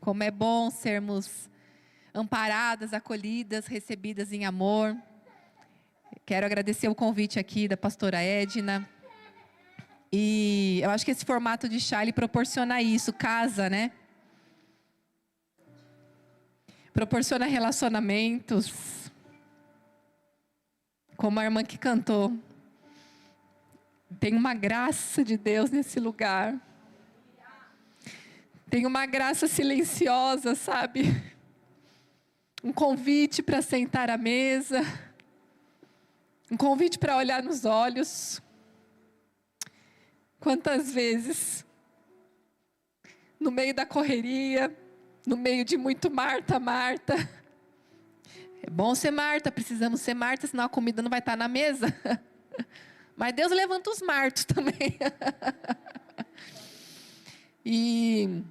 Como é bom sermos amparadas, acolhidas, recebidas em amor. Quero agradecer o convite aqui da pastora Edna. E eu acho que esse formato de chá, ele proporciona isso, casa, né? Proporciona relacionamentos. Como a irmã que cantou. Tem uma graça de Deus nesse lugar. Tem uma graça silenciosa, sabe? Um convite para sentar à mesa. Um convite para olhar nos olhos. Quantas vezes, no meio da correria, no meio de muito Marta, Marta. É bom ser Marta, precisamos ser Marta, senão a comida não vai estar na mesa. Mas Deus levanta os Martos também. E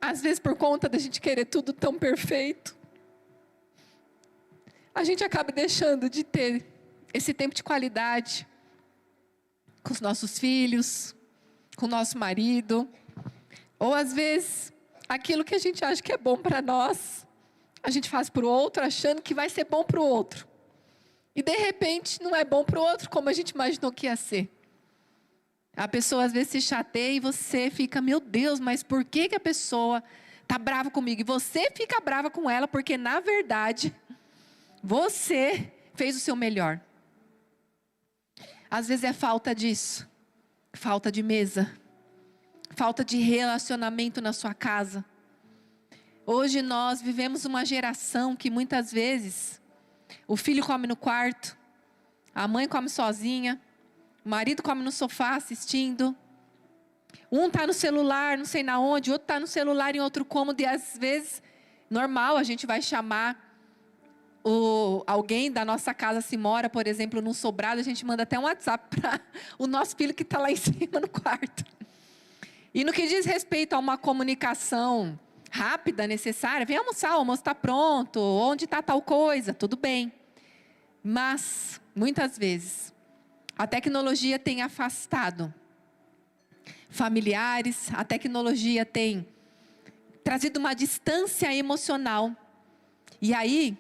às vezes, por conta da gente querer tudo tão perfeito, a gente acaba deixando de ter esse tempo de qualidade com os nossos filhos, com o nosso marido. Ou às vezes, aquilo que a gente acha que é bom para nós, a gente faz para o outro, achando que vai ser bom para o outro. E de repente, não é bom para o outro como a gente imaginou que ia ser. A pessoa às vezes se chateia e você fica, meu Deus, mas por que a pessoa está brava comigo? E você fica brava com ela porque, na verdade, você fez o seu melhor. Às vezes é falta disso. Falta de mesa. Falta de relacionamento na sua casa. Hoje nós vivemos uma geração que muitas vezes o filho come no quarto, a mãe come sozinha, o marido come no sofá assistindo. Um está no celular, não sei na onde, o outro está no celular em outro cômodo. E às vezes, normal, a gente vai chamar alguém da nossa casa, se mora, por exemplo, num sobrado, a gente manda até um WhatsApp para o nosso filho que está lá em cima no quarto. E no que diz respeito a uma comunicação rápida, necessária, vem almoçar, o almoço está pronto, onde está tal coisa, tudo bem. Mas, muitas vezes, a tecnologia tem afastado familiares, a tecnologia tem trazido uma distância emocional. E aí,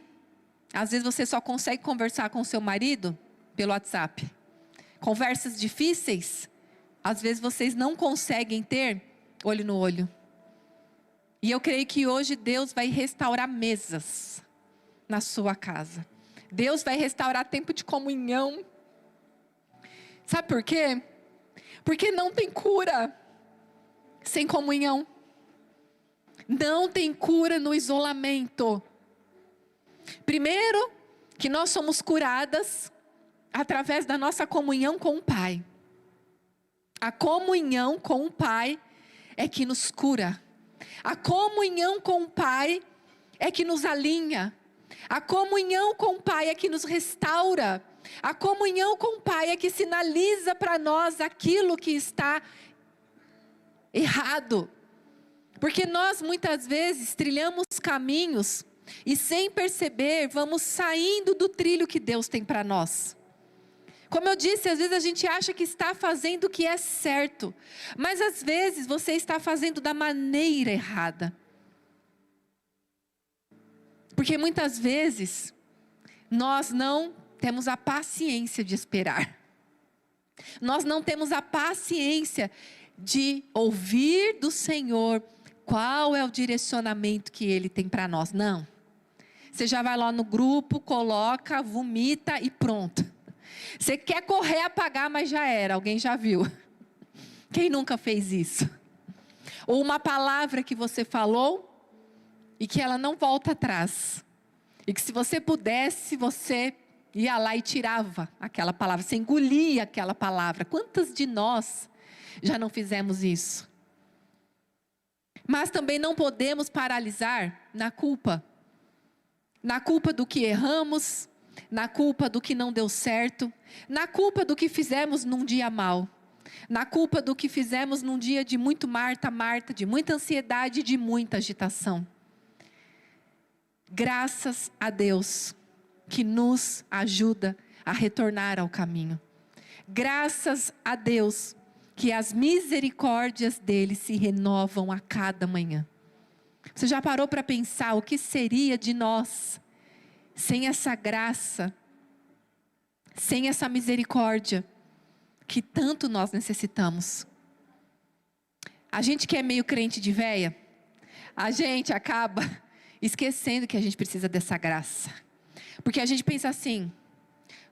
às vezes você só consegue conversar com o seu marido pelo WhatsApp. Conversas difíceis, às vezes vocês não conseguem ter olho no olho. E eu creio que hoje Deus vai restaurar mesas na sua casa. Deus vai restaurar tempo de comunhão. Sabe por quê? Porque não tem cura sem comunhão. Não tem cura no isolamento. Primeiro, que nós somos curadas através da nossa comunhão com o Pai. A comunhão com o Pai é que nos cura. A comunhão com o Pai é que nos alinha. A comunhão com o Pai é que nos restaura. A comunhão com o Pai é que sinaliza para nós aquilo que está errado. Porque nós muitas vezes trilhamos caminhos e sem perceber vamos saindo do trilho que Deus tem para nós. Como eu disse, às vezes a gente acha que está fazendo o que é certo. Mas às vezes você está fazendo da maneira errada. Porque muitas vezes nós não temos a paciência de esperar. Nós não temos a paciência de ouvir do Senhor qual é o direcionamento que Ele tem para nós. Não. Você já vai lá no grupo, coloca, vomita e pronto. Você quer correr apagar, mas já era, alguém já viu. Quem nunca fez isso? Ou uma palavra que você falou e que ela não volta atrás. E que se você pudesse, você ia lá e tirava aquela palavra, você engolia aquela palavra. Quantas de nós já não fizemos isso? Mas também não podemos paralisar na culpa. Na culpa do que erramos, na culpa do que não deu certo, na culpa do que fizemos num dia mal, na culpa do que fizemos num dia de muito Marta, Marta, de muita ansiedade, de muita agitação. Graças a Deus que nos ajuda a retornar ao caminho. Graças a Deus que as misericórdias dele se renovam a cada manhã. Você já parou para pensar o que seria de nós sem essa graça, sem essa misericórdia que tanto nós necessitamos? A gente que é meio crente de véia, a gente acaba esquecendo que a gente precisa dessa graça. Porque a gente pensa assim: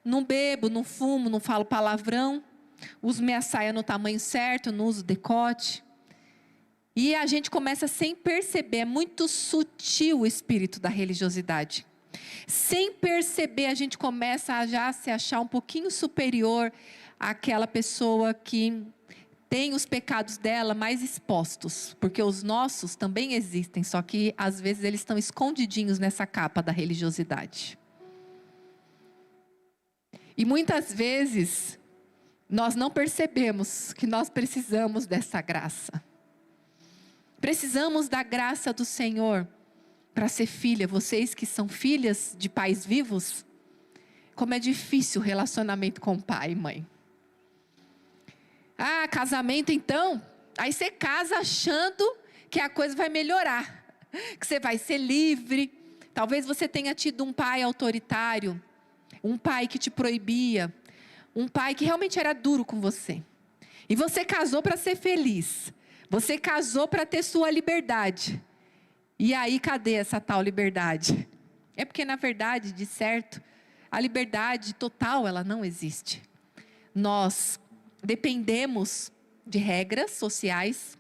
não bebo, não fumo, não falo palavrão, uso minha saia no tamanho certo, não uso decote. E a gente começa sem perceber, é muito sutil o espírito da religiosidade. Sem perceber, a gente começa a já se achar um pouquinho superior àquela pessoa que tem os pecados dela mais expostos. Porque os nossos também existem, só que às vezes eles estão escondidinhos nessa capa da religiosidade. E muitas vezes, nós não percebemos que nós precisamos dessa graça. Precisamos da graça do Senhor para ser filha. Vocês que são filhas de pais vivos, como é difícil o relacionamento com pai e mãe. Ah, casamento então? Aí você casa achando que a coisa vai melhorar, que você vai ser livre. Talvez você tenha tido um pai autoritário, um pai que te proibia, um pai que realmente era duro com você. E você casou para ser feliz. Você casou para ter sua liberdade. E aí, cadê essa tal liberdade? É porque, na verdade, de certo, a liberdade total, ela não existe. Nós dependemos de regras sociais.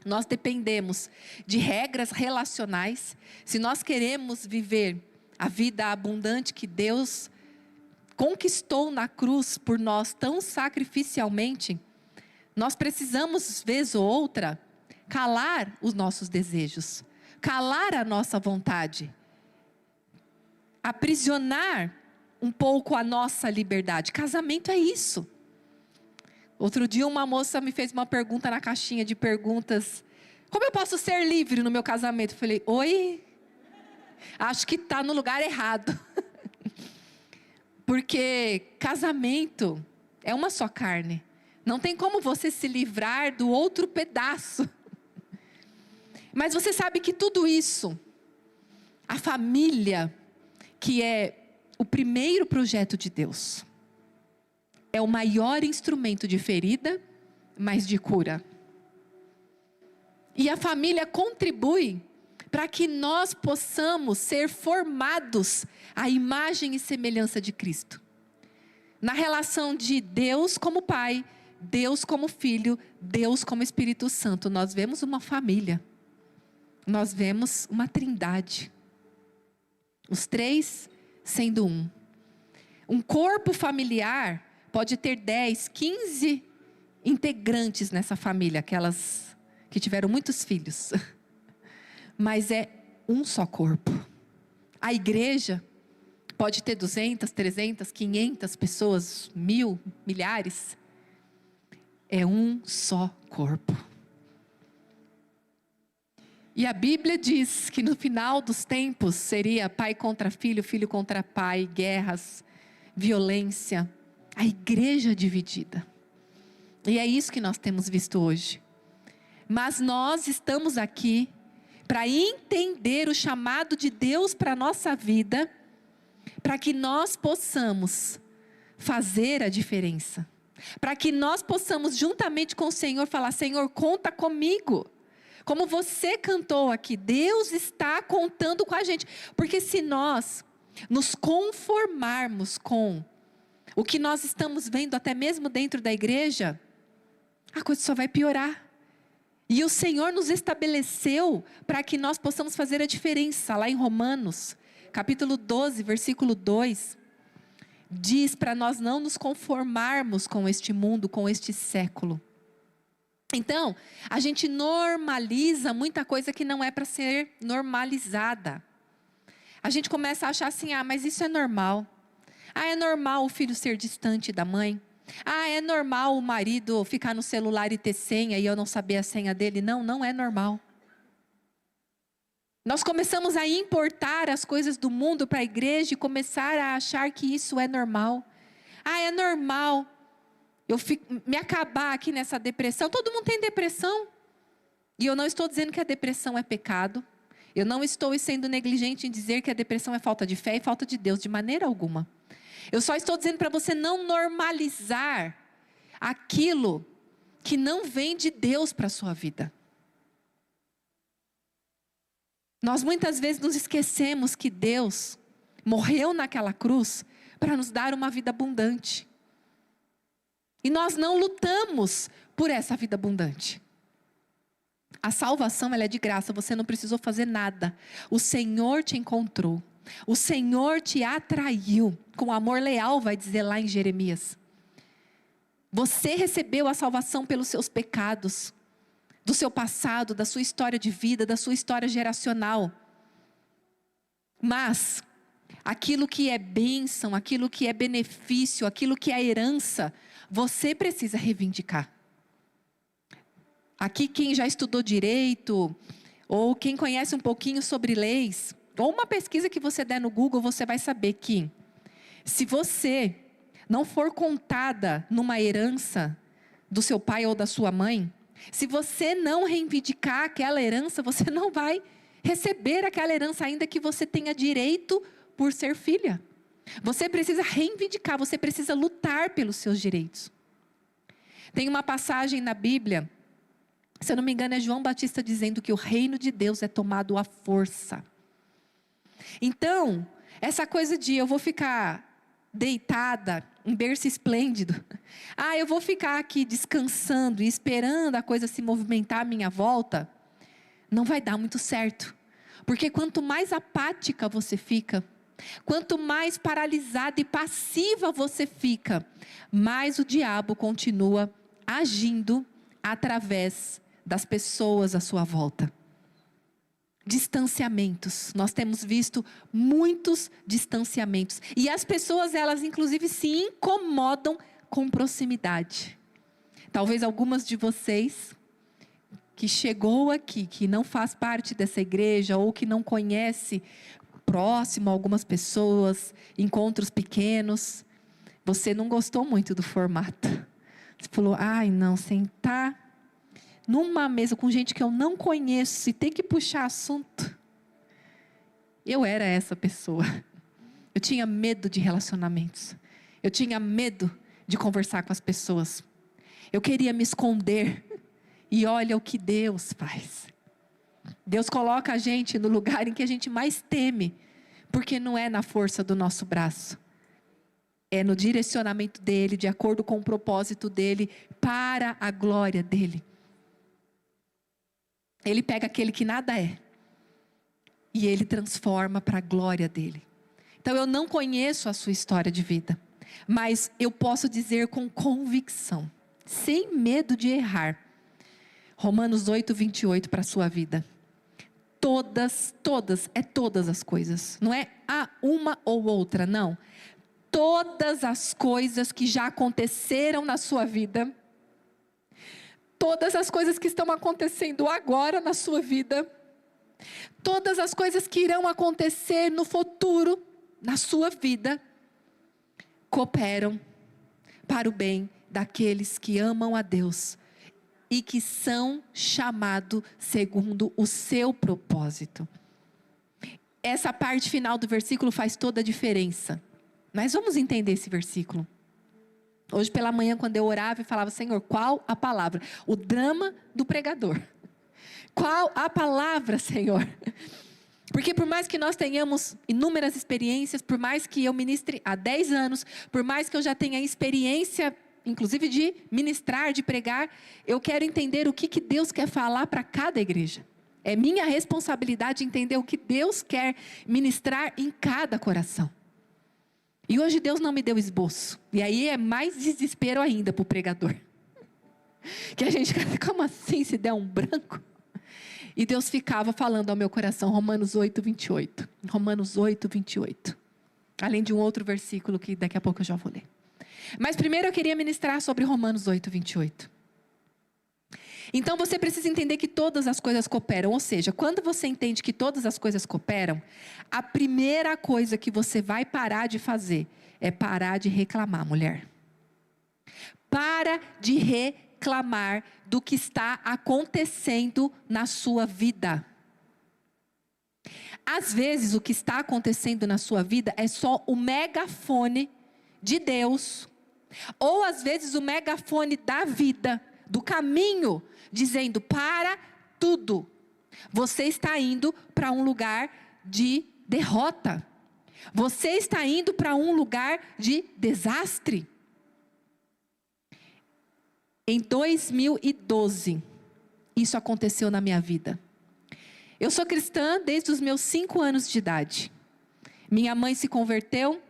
Nós dependemos de regras relacionais. Se nós queremos viver a vida abundante que Deus conquistou na cruz por nós tão sacrificialmente, nós precisamos, vez ou outra, calar os nossos desejos, calar a nossa vontade, aprisionar um pouco a nossa liberdade. Casamento é isso. Outro dia uma moça me fez uma pergunta na caixinha de perguntas: como eu posso ser livre no meu casamento? Eu falei: oi? Acho que está no lugar errado. Porque casamento é uma só carne. Não tem como você se livrar do outro pedaço. Mas você sabe que tudo isso, a família, que é o primeiro projeto de Deus, é o maior instrumento de ferida, mas de cura. E a família contribui para que nós possamos ser formados à imagem e semelhança de Cristo. Na relação de Deus como Pai, Deus como Filho, Deus como Espírito Santo, nós vemos uma família. Nós vemos uma trindade. Os três sendo um. Um corpo familiar pode ter 10, 15 integrantes nessa família, aquelas que tiveram muitos filhos. Mas é um só corpo. A igreja pode ter 200, 300, 500 pessoas, 1000, milhares. É um só corpo. E a Bíblia diz que no final dos tempos seria pai contra filho, filho contra pai, guerras, violência, a igreja dividida. E é isso que nós temos visto hoje. Mas nós estamos aqui para entender o chamado de Deus para a nossa vida, para que nós possamos fazer a diferença. Para que nós possamos, juntamente com o Senhor, falar: Senhor, conta comigo. Como você cantou aqui, Deus está contando com a gente. Porque se nós nos conformarmos com o que nós estamos vendo, até mesmo dentro da igreja, a coisa só vai piorar. E o Senhor nos estabeleceu para que nós possamos fazer a diferença. Lá em Romanos, capítulo 12, versículo 2, diz para nós não nos conformarmos com este mundo, com este século. Então, a gente normaliza muita coisa que não é para ser normalizada. A gente começa a achar assim: mas isso é normal. É normal o filho ser distante da mãe. É normal o marido ficar no celular e ter senha e eu não saber a senha dele. Não, não é normal. Nós começamos a importar as coisas do mundo para a igreja e começar a achar que isso é normal. É normal eu me acabar aqui nessa depressão. Todo mundo tem depressão. E eu não estou dizendo que a depressão é pecado. Eu não estou sendo negligente em dizer que a depressão é falta de fé e falta de Deus, de maneira alguma. Eu só estou dizendo para você não normalizar aquilo que não vem de Deus para a sua vida. Nós muitas vezes nos esquecemos que Deus morreu naquela cruz para nos dar uma vida abundante. E nós não lutamos por essa vida abundante. A salvação, ela é de graça, você não precisou fazer nada. O Senhor te encontrou. O Senhor te atraiu. Com amor leal, vai dizer lá em Jeremias. Você recebeu a salvação pelos seus pecados, do seu passado, da sua história de vida, da sua história geracional. Mas aquilo que é bênção, aquilo que é benefício, aquilo que é herança, você precisa reivindicar. Aqui quem já estudou direito, ou quem conhece um pouquinho sobre leis, ou uma pesquisa que você der no Google, você vai saber que se você não for contada numa herança do seu pai ou da sua mãe, se você não reivindicar aquela herança, você não vai receber aquela herança, ainda que você tenha direito por ser filha. Você precisa reivindicar, você precisa lutar pelos seus direitos. Tem uma passagem na Bíblia, se eu não me engano é João Batista dizendo que o reino de Deus é tomado à força. Então, essa coisa de eu vou ficar deitada em berço esplêndido, eu vou ficar aqui descansando e esperando a coisa se movimentar à minha volta, não vai dar muito certo. Porque quanto mais apática você fica, quanto mais paralisada e passiva você fica, mais o diabo continua agindo através das pessoas à sua volta. Distanciamentos, nós temos visto muitos distanciamentos, e as pessoas, elas inclusive se incomodam com proximidade. Talvez algumas de vocês que chegou aqui, que não faz parte dessa igreja, ou que não conhece próximo a algumas pessoas, encontros pequenos, você não gostou muito do formato. Você falou, não, sentar numa mesa com gente que eu não conheço e ter que puxar assunto. Eu era essa pessoa. Eu tinha medo de relacionamentos. Eu tinha medo de conversar com as pessoas. Eu queria me esconder. E olha o que Deus faz. Deus coloca a gente no lugar em que a gente mais teme. Porque não é na força do nosso braço. É no direcionamento dEle, de acordo com o propósito dEle, para a glória dEle. Ele pega aquele que nada é, e Ele transforma para a glória dEle. Então eu não conheço a sua história de vida, mas eu posso dizer com convicção, sem medo de errar, Romanos 8, 28 para a sua vida. Todas as coisas, não é uma ou outra, não. Todas as coisas que já aconteceram na sua vida, todas as coisas que estão acontecendo agora na sua vida, todas as coisas que irão acontecer no futuro, na sua vida, cooperam para o bem daqueles que amam a Deus e que são chamados segundo o seu propósito. Essa parte final do versículo faz toda a diferença. Mas vamos entender esse versículo. Hoje pela manhã, quando eu orava e falava, Senhor, qual a palavra? O drama do pregador. Qual a palavra, Senhor? Porque por mais que nós tenhamos inúmeras experiências, por mais que eu ministre há 10 anos, por mais que eu já tenha experiência, inclusive de ministrar, de pregar, eu quero entender o que Deus quer falar para cada igreja. É minha responsabilidade entender o que Deus quer ministrar em cada coração. E hoje Deus não me deu esboço. E aí é mais desespero ainda para o pregador. Que a gente, como assim se der um branco? E Deus ficava falando ao meu coração, Romanos 8, 28. Romanos 8, 28. Além de um outro versículo que daqui a pouco eu já vou ler. Mas primeiro eu queria ministrar sobre Romanos 8, 28. Então você precisa entender que todas as coisas cooperam. Ou seja, quando você entende que todas as coisas cooperam, a primeira coisa que você vai parar de fazer é parar de reclamar, mulher. Para de reclamar do que está acontecendo na sua vida. Às vezes o que está acontecendo na sua vida é só o megafone de Deus, ou às vezes o megafone da vida, do caminho, dizendo: para tudo, você está indo para um lugar de derrota, você está indo para um lugar de desastre. Em 2012, isso aconteceu na minha vida. Eu sou cristã desde os meus 5 anos de idade. Minha mãe se converteu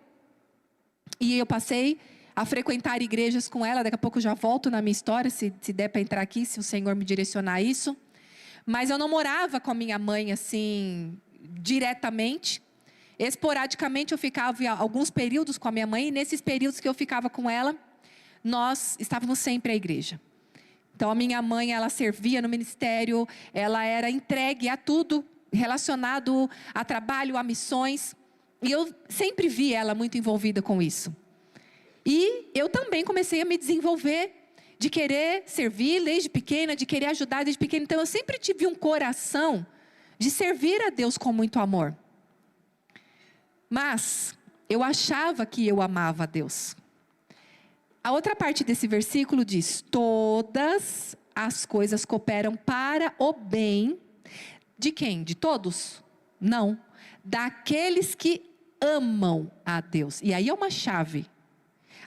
e eu passei a frequentar igrejas com ela. Daqui a pouco eu já volto na minha história, se der para entrar aqui, se o Senhor me direcionar a isso. Mas eu não morava com a minha mãe assim, diretamente. Esporadicamente eu ficava alguns períodos com a minha mãe, e nesses períodos que eu ficava com ela, nós estávamos sempre à igreja. Então a minha mãe, ela servia no ministério, ela era entregue a tudo relacionado a trabalho, a missões, e eu sempre vi ela muito envolvida com isso. E eu também comecei a me desenvolver, de querer servir desde pequena, de querer ajudar desde pequena. Então eu sempre tive um coração de servir a Deus com muito amor. Mas eu achava que eu amava a Deus. A outra parte desse versículo diz: todas as coisas cooperam para o bem de quem? De todos? Não. Daqueles que amam a Deus. E aí é uma chave.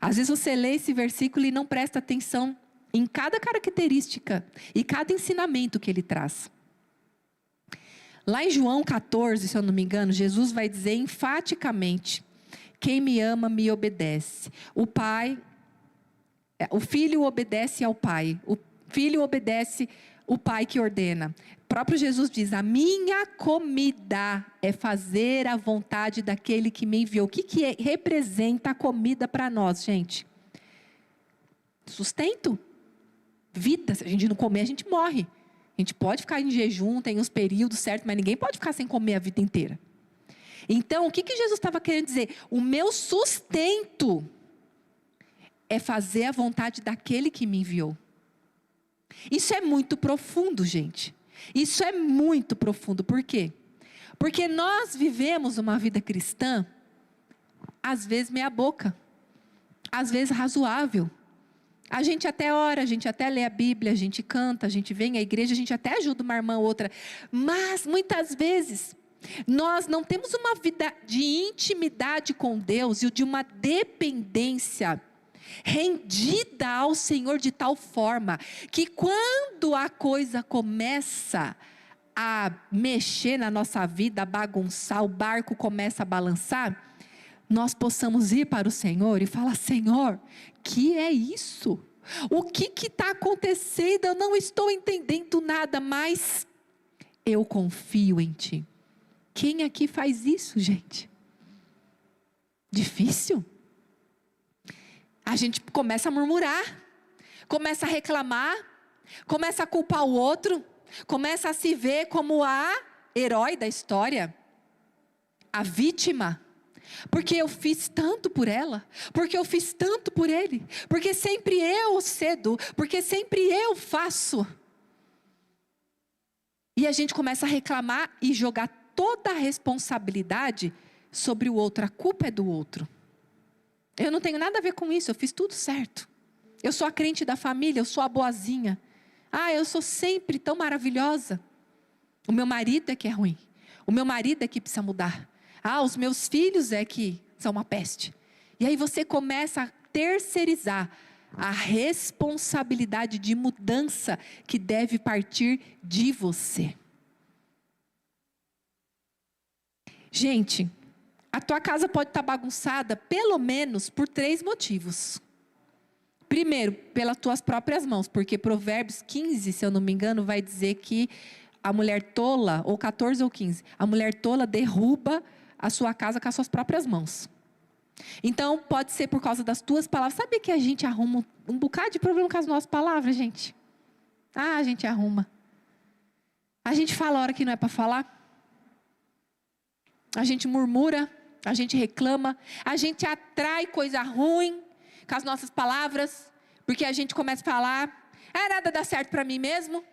Às vezes você lê esse versículo e não presta atenção em cada característica e cada ensinamento que ele traz. Lá em João 14, se eu não me engano, Jesus vai dizer enfaticamente: quem me ama me obedece. O filho obedece ao pai. O filho obedece o pai que ordena. O próprio Jesus diz: a minha comida é fazer a vontade daquele que me enviou. O que representa a comida para nós, gente? Sustento. Vida. Se a gente não comer, a gente morre. A gente pode ficar em jejum, tem uns períodos certos, mas ninguém pode ficar sem comer a vida inteira. Então, o que Jesus estava querendo dizer? O meu sustento é fazer a vontade daquele que me enviou. Isso é muito profundo, gente. Isso é muito profundo. Por quê? Porque nós vivemos uma vida cristã, às vezes meia boca, às vezes razoável. A gente até ora, a gente até lê a Bíblia, a gente canta, a gente vem à igreja, a gente até ajuda uma irmã ou outra. Mas, muitas vezes, nós não temos uma vida de intimidade com Deus e de uma dependência rendida ao Senhor de tal forma que quando a coisa começa a mexer na nossa vida, a bagunçar, o barco começa a balançar, nós possamos ir para o Senhor e falar: Senhor, que é isso? O que está acontecendo? Eu não estou entendendo nada, mas eu confio em Ti. Quem aqui faz isso, gente? Difícil? A gente começa a murmurar, começa a reclamar, começa a culpar o outro, começa a se ver como a herói da história, a vítima. Porque eu fiz tanto por ela, porque eu fiz tanto por ele, porque sempre eu cedo, porque sempre eu faço. E a gente começa a reclamar e jogar toda a responsabilidade sobre o outro. A culpa é do outro. Eu não tenho nada a ver com isso, eu fiz tudo certo. Eu sou a crente da família, eu sou a boazinha. Eu sou sempre tão maravilhosa. O meu marido é que é ruim. O meu marido é que precisa mudar. Os meus filhos é que são uma peste. E aí você começa a terceirizar a responsabilidade de mudança que deve partir de você. Gente, a tua casa pode estar bagunçada pelo menos por 3 motivos. Primeiro, pelas tuas próprias mãos, porque Provérbios 15, se eu não me engano, vai dizer que a mulher tola, ou 14 ou 15, a mulher tola derruba a sua casa com as suas próprias mãos. Então, pode ser por causa das tuas palavras. Sabe que a gente arruma um bocado de problema com as nossas palavras, gente? A gente arruma. A gente fala a hora que não é para falar. A gente murmura, a gente reclama, a gente atrai coisa ruim com as nossas palavras, porque a gente começa a falar: nada dá certo para mim mesmo.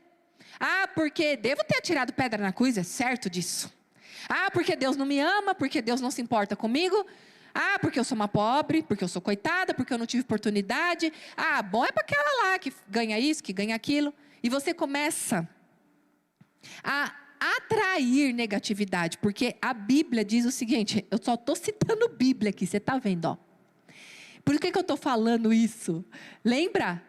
Porque devo ter atirado pedra na cruz, é certo disso. Ah, porque Deus não me ama, porque Deus não se importa comigo. Ah, porque eu sou uma pobre, porque eu sou coitada, porque eu não tive oportunidade. Ah, bom é para aquela lá que ganha isso, que ganha aquilo. E você começa a atrair negatividade, porque a Bíblia diz o seguinte, eu só estou citando Bíblia aqui, você está vendo, ó. Por que eu estou falando isso? Lembra?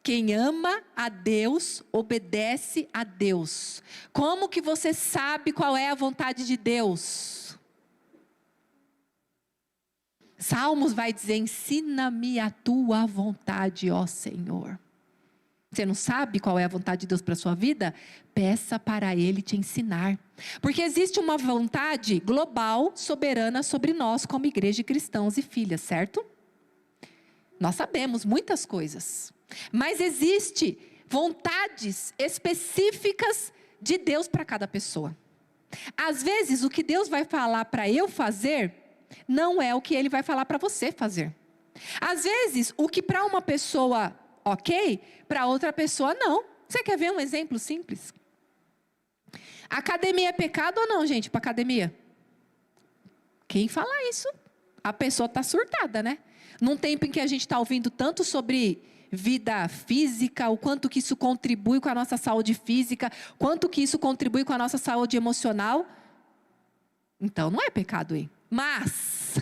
Quem ama a Deus, obedece a Deus. Como que você sabe qual é a vontade de Deus? Salmos vai dizer, ensina-me a tua vontade, ó Senhor. Você não sabe qual é a vontade de Deus para a sua vida? Peça para Ele te ensinar. Porque existe uma vontade global, soberana sobre nós, como igreja de cristãos e filhas, certo? Nós sabemos muitas coisas. Mas existe vontades específicas de Deus para cada pessoa. Às vezes, o que Deus vai falar para eu fazer, não é o que Ele vai falar para você fazer. Às vezes, o que para uma pessoa ok, para outra pessoa não. Você quer ver um exemplo simples? Academia é pecado ou não, gente, para academia? Quem fala isso? A pessoa está surtada, né? Num tempo em que a gente está ouvindo tanto sobre vida física, o quanto que isso contribui com a nossa saúde física, quanto que isso contribui com a nossa saúde emocional. Então, não é pecado aí. Mas,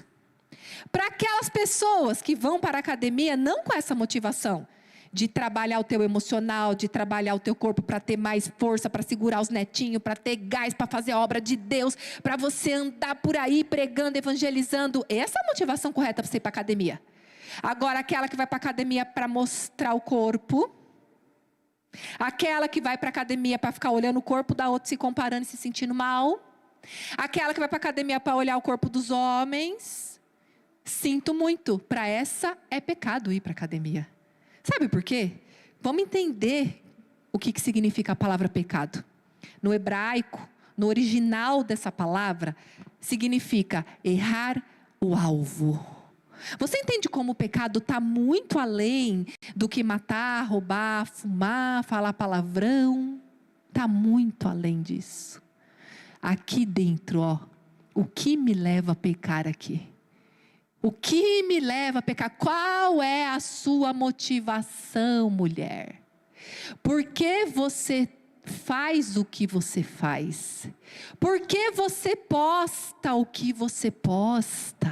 para aquelas pessoas que vão para a academia, não com essa motivação, de trabalhar o teu emocional, de trabalhar o teu corpo para ter mais força, para segurar os netinhos, para ter gás, para fazer a obra de Deus, para você andar por aí pregando, evangelizando. Essa é a motivação correta para você ir para a academia. Agora, aquela que vai para a academia para mostrar o corpo, aquela que vai para a academia para ficar olhando o corpo da outra, se comparando e se sentindo mal, aquela que vai para a academia para olhar o corpo dos homens, sinto muito, para essa é pecado ir para a academia. Sabe por quê? Vamos entender o que significa a palavra pecado. No hebraico, no original dessa palavra, significa errar o alvo. Você entende como o pecado está muito além do que matar, roubar, fumar, falar palavrão? Está muito além disso. Aqui dentro, ó, o que me leva a pecar aqui? O que me leva a pecar? Qual é a sua motivação, mulher? Por que você faz o que você faz? Por que você posta o que você posta?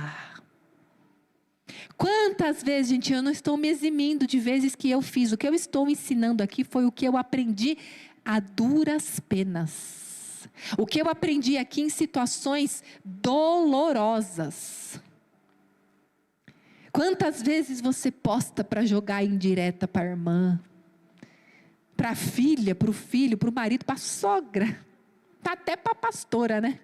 Quantas vezes, gente, eu não estou me eximindo de vezes que eu fiz. O que eu estou ensinando aqui foi o que eu aprendi a duras penas. O que eu aprendi aqui em situações dolorosas. Quantas vezes você posta para jogar indireta para a irmã, para a filha, para o filho, para o marido, para a sogra, tá até para a pastora, né?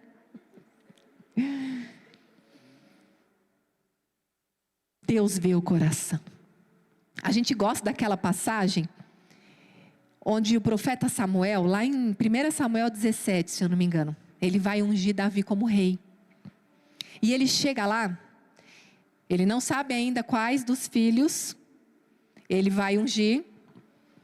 Deus vê o coração. A gente gosta daquela passagem onde o profeta Samuel, lá em 1 Samuel 17, se eu não me engano, ele vai ungir Davi como rei. E ele chega lá, ele não sabe ainda quais dos filhos ele vai ungir.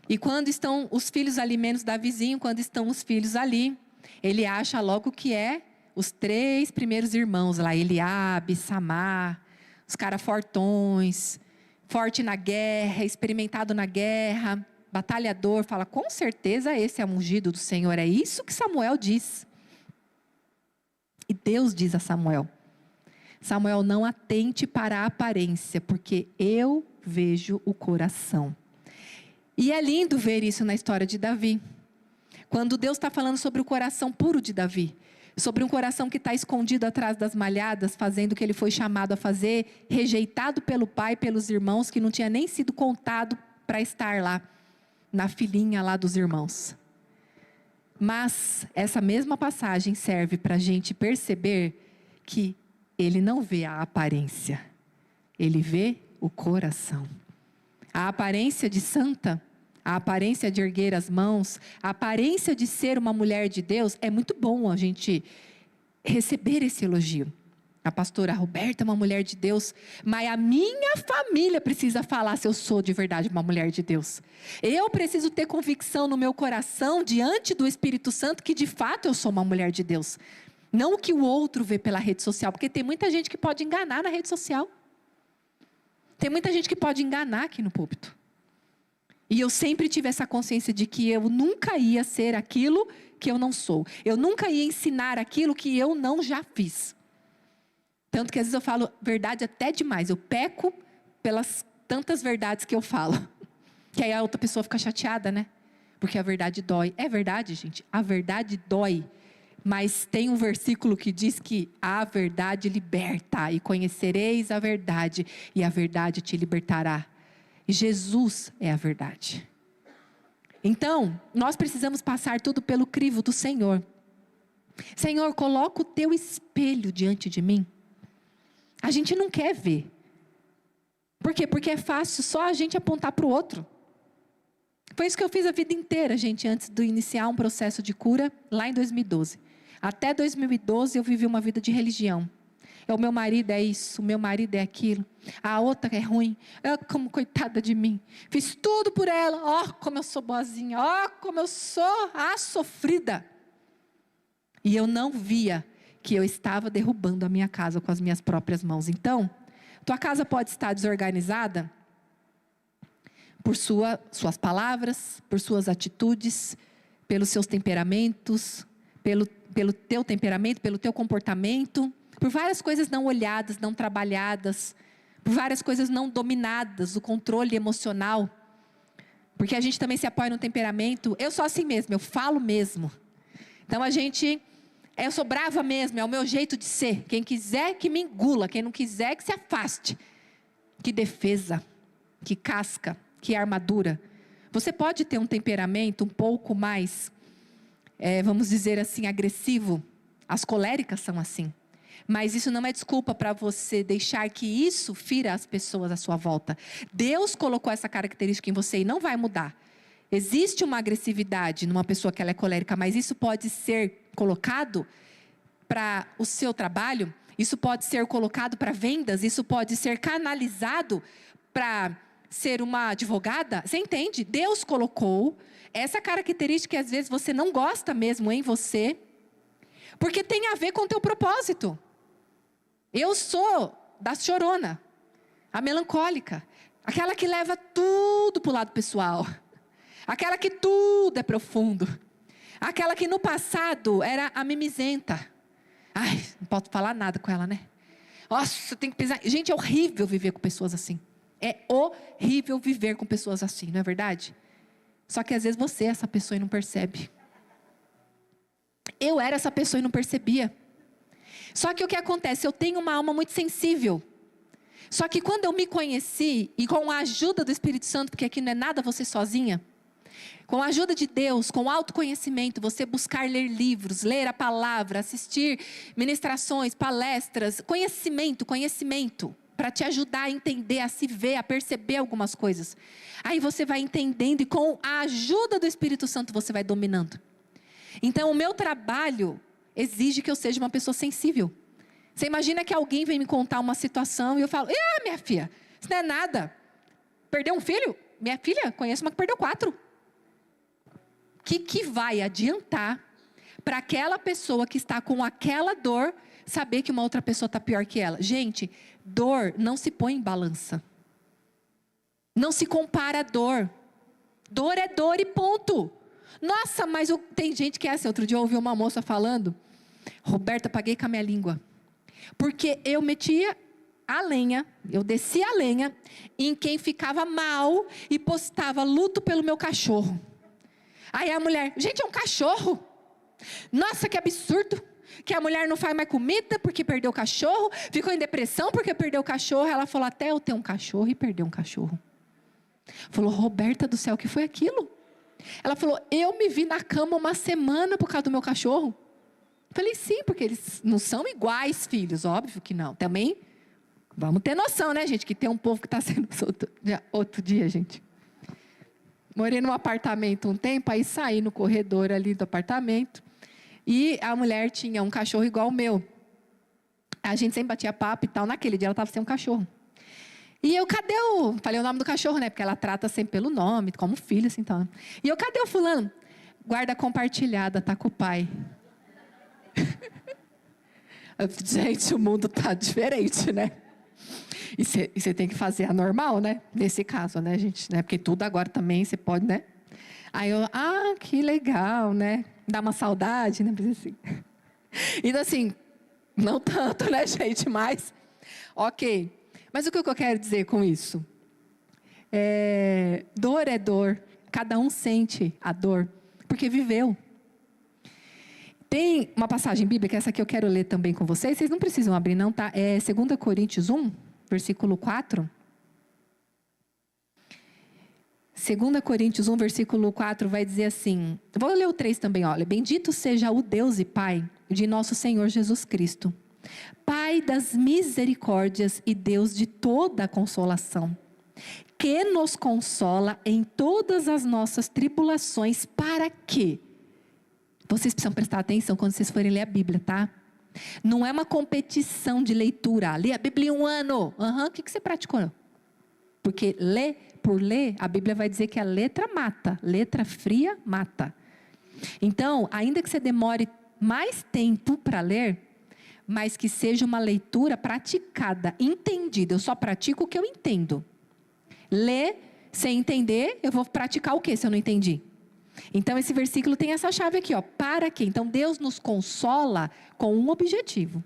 E quando estão os filhos ali, menos Davizinho, quando estão os filhos ali, ele acha logo que é os 3 primeiros irmãos lá, Eliabe, Samar, os caras fortões, forte na guerra, experimentado na guerra, batalhador, fala, com certeza esse é o ungido do Senhor, é isso que Samuel diz. E Deus diz a Samuel, Samuel, não atente para a aparência, porque eu vejo o coração. E é lindo ver isso na história de Davi. Quando Deus está falando sobre o coração puro de Davi, sobre um coração que está escondido atrás das malhadas, fazendo o que ele foi chamado a fazer, rejeitado pelo pai, pelos irmãos, que não tinha nem sido contado para estar lá, na filinha lá dos irmãos. Mas essa mesma passagem serve para a gente perceber que ele não vê a aparência, ele vê o coração. A aparência de santa, a aparência de erguer as mãos, a aparência de ser uma mulher de Deus, é muito bom a gente receber esse elogio. A pastora Roberta é uma mulher de Deus, mas a minha família precisa falar se eu sou de verdade uma mulher de Deus. Eu preciso ter convicção no meu coração, diante do Espírito Santo, que de fato eu sou uma mulher de Deus. Não o que o outro vê pela rede social, porque tem muita gente que pode enganar na rede social. Tem muita gente que pode enganar aqui no púlpito. E eu sempre tive essa consciência de que eu nunca ia ser aquilo que eu não sou. Eu nunca ia ensinar aquilo que eu não já fiz. Tanto que às vezes eu falo verdade até demais. Eu peco pelas tantas verdades que eu falo. Que aí a outra pessoa fica chateada, né? Porque a verdade dói. É verdade, gente. A verdade dói. Mas tem um versículo que diz que a verdade liberta. E conhecereis a verdade. E a verdade te libertará. E Jesus é a verdade. Então, nós precisamos passar tudo pelo crivo do Senhor. Senhor, coloca o teu espelho diante de mim. A gente não quer ver. Por quê? Porque é fácil só a gente apontar para o outro. Foi isso que eu fiz a vida inteira, gente, antes de iniciar um processo de cura, lá em 2012. Até 2012 eu vivi uma vida de religião. O meu marido é isso, o meu marido é aquilo. A outra é ruim. Eu, como coitada de mim. Fiz tudo por ela. Ó, como eu sou boazinha. Ó, como eu sou a sofrida. E eu não via que eu estava derrubando a minha casa com as minhas próprias mãos. Então, tua casa pode estar desorganizada por suas palavras, por suas atitudes, pelos seus temperamentos, pelo teu temperamento, pelo teu comportamento, por várias coisas não olhadas, não trabalhadas, por várias coisas não dominadas, o controle emocional. Porque a gente também se apoia no temperamento. Eu sou assim mesmo, eu falo mesmo. Então eu sou brava mesmo, é o meu jeito de ser. Quem quiser que me engula, quem não quiser que se afaste. Que defesa, que casca, que armadura. Você pode ter um temperamento um pouco mais, vamos dizer assim, agressivo. As coléricas são assim. Mas isso não é desculpa para você deixar que isso fira as pessoas à sua volta. Deus colocou essa característica em você e não vai mudar. Existe uma agressividade numa pessoa que ela é colérica, mas isso pode ser colocado para o seu trabalho, isso pode ser colocado para vendas, isso pode ser canalizado para ser uma advogada. Você entende? Deus colocou essa característica que às vezes você não gosta mesmo em você, porque tem a ver com o teu propósito. Eu sou da chorona, a melancólica, aquela que leva tudo para o lado pessoal, aquela que tudo é profundo, aquela que no passado era a mimizenta. Ai, não posso falar nada com ela, né? Nossa, tem que pensar. Gente, é horrível viver com pessoas assim. É horrível viver com pessoas assim, não é verdade? Só que às vezes você é essa pessoa e não percebe. Eu era essa pessoa e não percebia. Só que o que acontece? Eu tenho uma alma muito sensível. Só que quando eu me conheci, e com a ajuda do Espírito Santo, porque aqui não é nada você sozinha, com a ajuda de Deus, com autoconhecimento, você buscar ler livros, ler a palavra, assistir ministrações, palestras, conhecimento, para te ajudar a entender, a se ver, a perceber algumas coisas. Aí você vai entendendo e com a ajuda do Espírito Santo você vai dominando. Então o meu trabalho exige que eu seja uma pessoa sensível. Você imagina que alguém vem me contar uma situação e eu falo, minha filha, isso não é nada. Perdeu um filho? Minha filha, conheço uma que perdeu 4. O que vai adiantar para aquela pessoa que está com aquela dor saber que uma outra pessoa está pior que ela? Gente, dor não se põe em balança. Não se compara a dor. Dor é dor e ponto. Nossa, mas tem gente que é assim. Outro dia eu ouvi uma moça falando, Roberta, paguei com a minha língua. Porque eu metia a lenha, eu descia a lenha em quem ficava mal e postava luto pelo meu cachorro. Aí a mulher, gente, é um cachorro. Nossa, que absurdo. Que a mulher não faz mais comida porque perdeu o cachorro. Ficou em depressão porque perdeu o cachorro. Ela falou, até eu ter um cachorro e perder um cachorro. Falou, Roberta do céu, o que foi aquilo? Ela falou, eu me vi na cama uma semana por causa do meu cachorro. Falei, sim, porque eles não são iguais, filhos. Óbvio que não. Também, vamos ter noção, né, gente? Que tem um povo que está sendo outro dia, gente. Morei num apartamento um tempo, aí saí no corredor ali do apartamento. E a mulher tinha um cachorro igual o meu. A gente sempre batia papo e tal. Naquele dia ela estava sem um cachorro. E eu, cadê o... Falei o nome do cachorro, né? Porque ela trata sempre pelo nome, como filho, assim, então. E eu, cadê o fulano? Guarda compartilhada, tá com o pai. Gente, o mundo tá diferente, né? E você tem que fazer a normal, né? Nesse caso, né, gente? Né? Porque tudo agora também você pode, né? Aí eu, que legal, né? Dá uma saudade, né? Assim. Então, assim, não tanto, né, gente? Mas, ok. Mas o que eu quero dizer com isso? Dor é dor. Cada um sente a dor, porque viveu. Tem uma passagem bíblica, essa aqui eu quero ler também com vocês. Vocês não precisam abrir, não, tá? É 2 Coríntios 1, versículo 4. 2 Coríntios 1, versículo 4 vai dizer assim. Vou ler o 3 também, olha. Bendito seja o Deus e Pai de nosso Senhor Jesus Cristo, Pai das misericórdias e Deus de toda a consolação, que nos consola em todas as nossas tribulações, para que... Vocês precisam prestar atenção quando vocês forem ler a Bíblia, tá? Não é uma competição de leitura. Lê a Bíblia em um ano. O que você praticou? Porque por ler, a Bíblia vai dizer que a letra mata. Letra fria mata. Então, ainda que você demore mais tempo para ler, mas que seja uma leitura praticada, entendida. Eu só pratico o que eu entendo. Ler sem entender, eu vou praticar o que se eu não entendi? Então, esse versículo tem essa chave aqui, ó. Para quê? Então, Deus nos consola com um objetivo.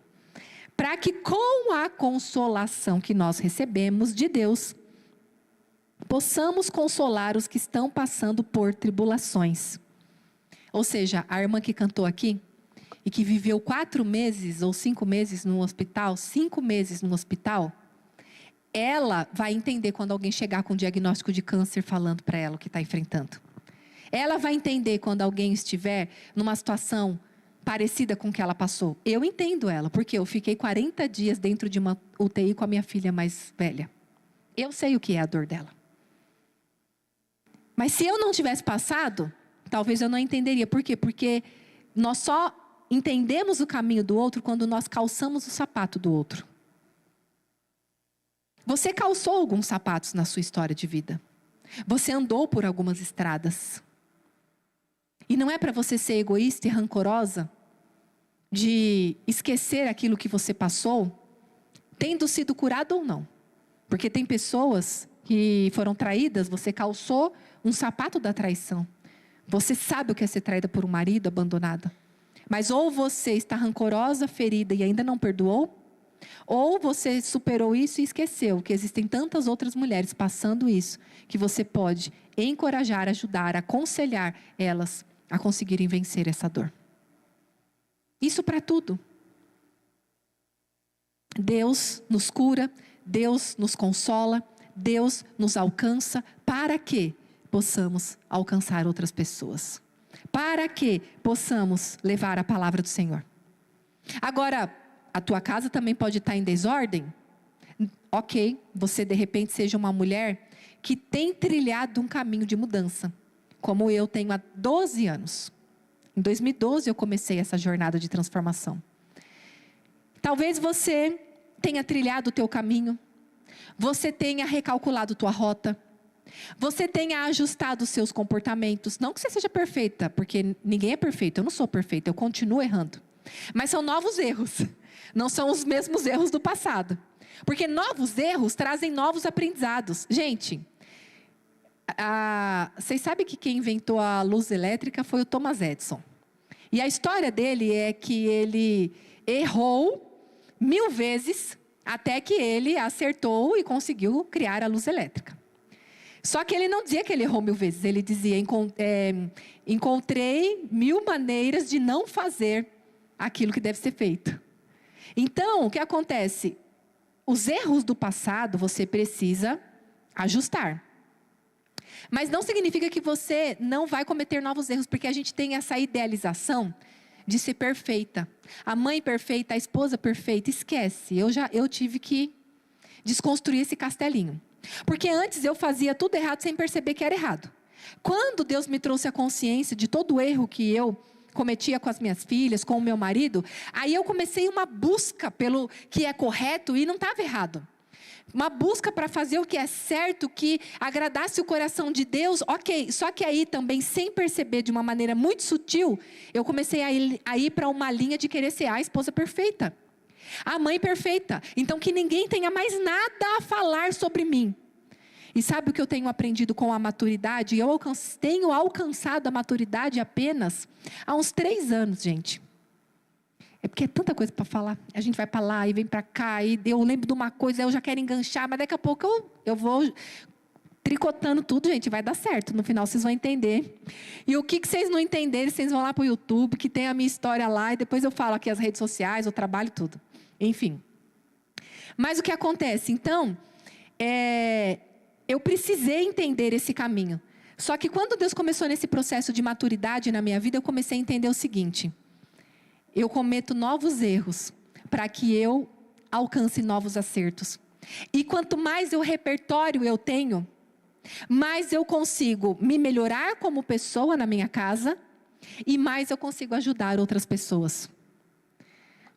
Para que com a consolação que nós recebemos de Deus, possamos consolar os que estão passando por tribulações. Ou seja, a irmã que cantou aqui, e que viveu 4 meses ou 5 meses no hospital, 5 meses no hospital, ela vai entender quando alguém chegar com um diagnóstico de câncer falando para ela o que está enfrentando. Ela vai entender quando alguém estiver numa situação parecida com o que ela passou. Eu entendo ela, porque eu fiquei 40 dias dentro de uma UTI com a minha filha mais velha. Eu sei o que é a dor dela. Mas se eu não tivesse passado, talvez eu não entenderia. Por quê? Porque nós só entendemos o caminho do outro quando nós calçamos o sapato do outro. Você calçou alguns sapatos na sua história de vida. Você andou por algumas estradas. E não é para você ser egoísta e rancorosa, de esquecer aquilo que você passou, tendo sido curado ou não. Porque tem pessoas que foram traídas, você calçou um sapato da traição. Você sabe o que é ser traída por um marido, abandonada. Mas ou você está rancorosa, ferida e ainda não perdoou, ou você superou isso e esqueceu que existem tantas outras mulheres passando isso, que você pode encorajar, ajudar, aconselhar elas a conseguirem vencer essa dor. Isso para tudo. Deus nos cura, Deus nos consola, Deus nos alcança para que possamos alcançar outras pessoas. Para que possamos levar a palavra do Senhor. Agora, a tua casa também pode estar em desordem? Ok, você de repente seja uma mulher que tem trilhado um caminho de mudança. Como eu tenho há 12 anos. Em 2012 eu comecei essa jornada de transformação. Talvez você tenha trilhado o teu caminho. Você tenha recalculado tua rota. Você tenha ajustado os seus comportamentos. Não que você seja perfeita, porque ninguém é perfeito. Eu não sou perfeita, eu continuo errando. Mas são novos erros. Não são os mesmos erros do passado. Porque novos erros trazem novos aprendizados. Gente, vocês sabem que quem inventou a luz elétrica foi o Thomas Edison. E a história dele é que ele errou 1000 vezes até que ele acertou e conseguiu criar a luz elétrica. Só que ele não dizia que ele errou 1000 vezes. Ele dizia, encontrei 1000 maneiras de não fazer aquilo que deve ser feito. Então, o que acontece? Os erros do passado você precisa ajustar. Mas não significa que você não vai cometer novos erros, porque a gente tem essa idealização de ser perfeita. A mãe perfeita, a esposa perfeita, esquece. Eu tive que desconstruir esse castelinho. Porque antes eu fazia tudo errado sem perceber que era errado. Quando Deus me trouxe a consciência de todo o erro que eu cometia com as minhas filhas, com o meu marido, aí eu comecei uma busca pelo que é correto e não estava errado. Uma busca para fazer o que é certo, que agradasse o coração de Deus, ok. Só que aí também, sem perceber, de uma maneira muito sutil, eu comecei a ir para uma linha de querer ser a esposa perfeita. A mãe perfeita. Então que ninguém tenha mais nada a falar sobre mim. E sabe o que eu tenho aprendido com a maturidade? Eu tenho alcançado a maturidade apenas há uns 3 anos, gente. É porque é tanta coisa para falar. A gente vai para lá e vem para cá. E eu lembro de uma coisa, eu já quero enganchar. Mas daqui a pouco eu vou tricotando tudo, gente. Vai dar certo. No final vocês vão entender. E o que vocês não entenderem, vocês vão lá para o YouTube, que tem a minha história lá. E depois eu falo aqui as redes sociais, o trabalho, tudo. Enfim. Mas o que acontece? Então, eu precisei entender esse caminho. Só que quando Deus começou nesse processo de maturidade na minha vida, eu comecei a entender o seguinte: eu cometo novos erros para que eu alcance novos acertos. E quanto mais repertório eu tenho, mais eu consigo me melhorar como pessoa na minha casa e mais eu consigo ajudar outras pessoas.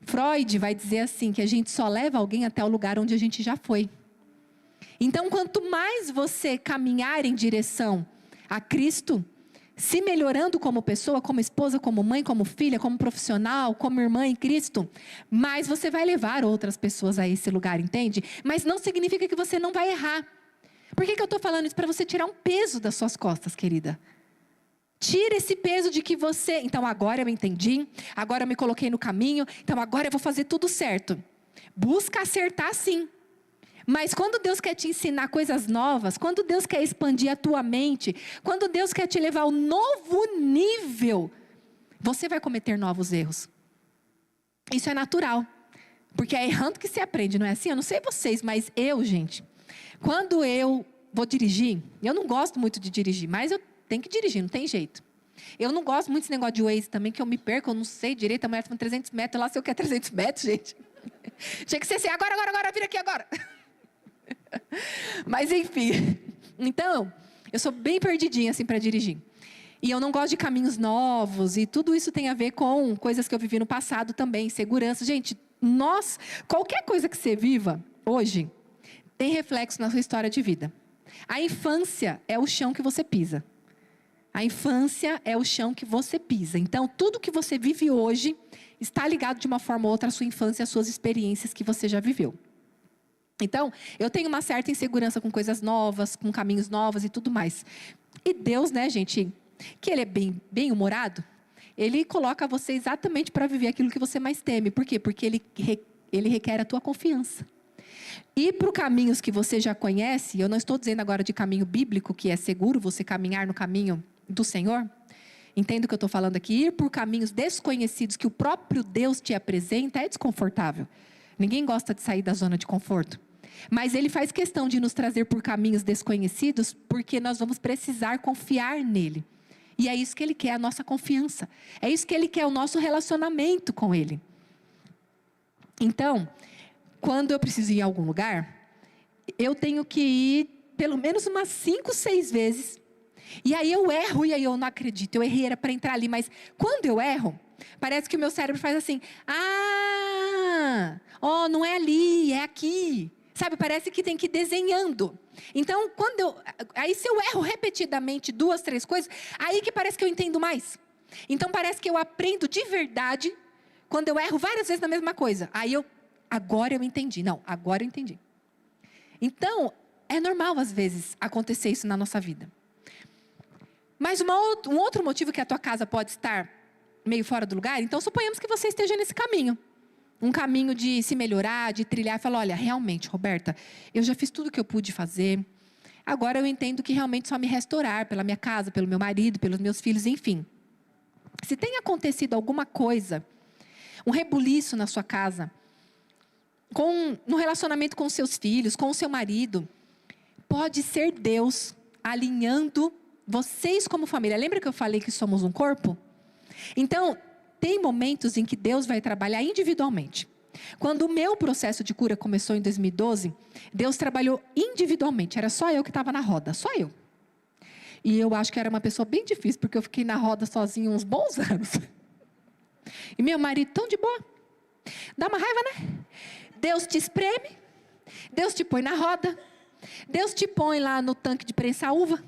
Freud vai dizer assim, que a gente só leva alguém até o lugar onde a gente já foi. Então, quanto mais você caminhar em direção a Cristo, se melhorando como pessoa, como esposa, como mãe, como filha, como profissional, como irmã em Cristo, mais você vai levar outras pessoas a esse lugar, entende? Mas não significa que você não vai errar. Por que eu estou falando isso? Para você tirar um peso das suas costas, querida. Tira esse peso de que você... Então, agora eu entendi, agora eu me coloquei no caminho, então agora eu vou fazer tudo certo. Busca acertar sim. Mas quando Deus quer te ensinar coisas novas, quando Deus quer expandir a tua mente, quando Deus quer te levar a um novo nível, você vai cometer novos erros. Isso é natural. Porque é errando que se aprende, não é assim? Eu não sei vocês, mas gente, quando eu vou dirigir, eu não gosto muito de dirigir, mas eu tenho que dirigir, não tem jeito. Eu não gosto muito desse negócio de Waze também, que eu me perco, eu não sei direito, a mulher está 300 metros, lá se eu quero 300 metros, gente. Tinha que ser assim, agora, vira aqui agora. Mas enfim, então, eu sou bem perdidinha assim para dirigir. E eu não gosto de caminhos novos, e tudo isso tem a ver com coisas que eu vivi no passado também, segurança. Gente, qualquer coisa que você viva hoje, tem reflexo na sua história de vida. A infância é o chão que você pisa. A infância é o chão que você pisa. Então, tudo que você vive hoje está ligado de uma forma ou outra à sua infância, às suas experiências que você já viveu. Então, eu tenho uma certa insegurança com coisas novas, com caminhos novos e tudo mais. E Deus, né, gente, que Ele é bem humorado, Ele coloca você exatamente para viver aquilo que você mais teme. Por quê? Porque Ele requer a tua confiança. E para os caminhos que você já conhece, eu não estou dizendo agora de caminho bíblico, que é seguro você caminhar no caminho do Senhor. Entendo o que eu estou falando aqui? Ir por caminhos desconhecidos que o próprio Deus te apresenta é desconfortável. Ninguém gosta de sair da zona de conforto. Mas Ele faz questão de nos trazer por caminhos desconhecidos, porque nós vamos precisar confiar nele. E é isso que Ele quer, a nossa confiança. É isso que Ele quer, o nosso relacionamento com Ele. Então, quando eu preciso ir em algum lugar, eu tenho que ir pelo menos umas 5, 6 vezes. E aí eu erro, e aí eu não acredito, eu errei, era para entrar ali. Mas quando eu erro, parece que o meu cérebro faz assim, não é ali, é aqui. Sabe, parece que tem que ir desenhando. Então, aí se eu erro repetidamente 2, 3 coisas, aí que parece que eu entendo mais. Então, parece que eu aprendo de verdade quando eu erro várias vezes na mesma coisa. Agora eu entendi. Não, agora eu entendi. Então, é normal às vezes acontecer isso na nossa vida. Mas um outro motivo que a tua casa pode estar meio fora do lugar, então suponhamos que você esteja nesse caminho. Um caminho de se melhorar, de trilhar e falar, olha, realmente, Roberta, eu já fiz tudo o que eu pude fazer. Agora eu entendo que realmente só me restaurar pela minha casa, pelo meu marido, pelos meus filhos, enfim. Se tem acontecido alguma coisa, um rebuliço na sua casa, no relacionamento com os seus filhos, com o seu marido, pode ser Deus alinhando vocês como família. Lembra que eu falei que somos um corpo? Então, tem momentos em que Deus vai trabalhar individualmente. Quando o meu processo de cura começou em 2012, Deus trabalhou individualmente. Era só eu que estava na roda, só eu. E eu acho que era uma pessoa bem difícil, porque eu fiquei na roda sozinha uns bons anos. E meu marido tão de boa. Dá uma raiva, né? Deus te espreme, Deus te põe na roda, Deus te põe lá no tanque de prensar uva,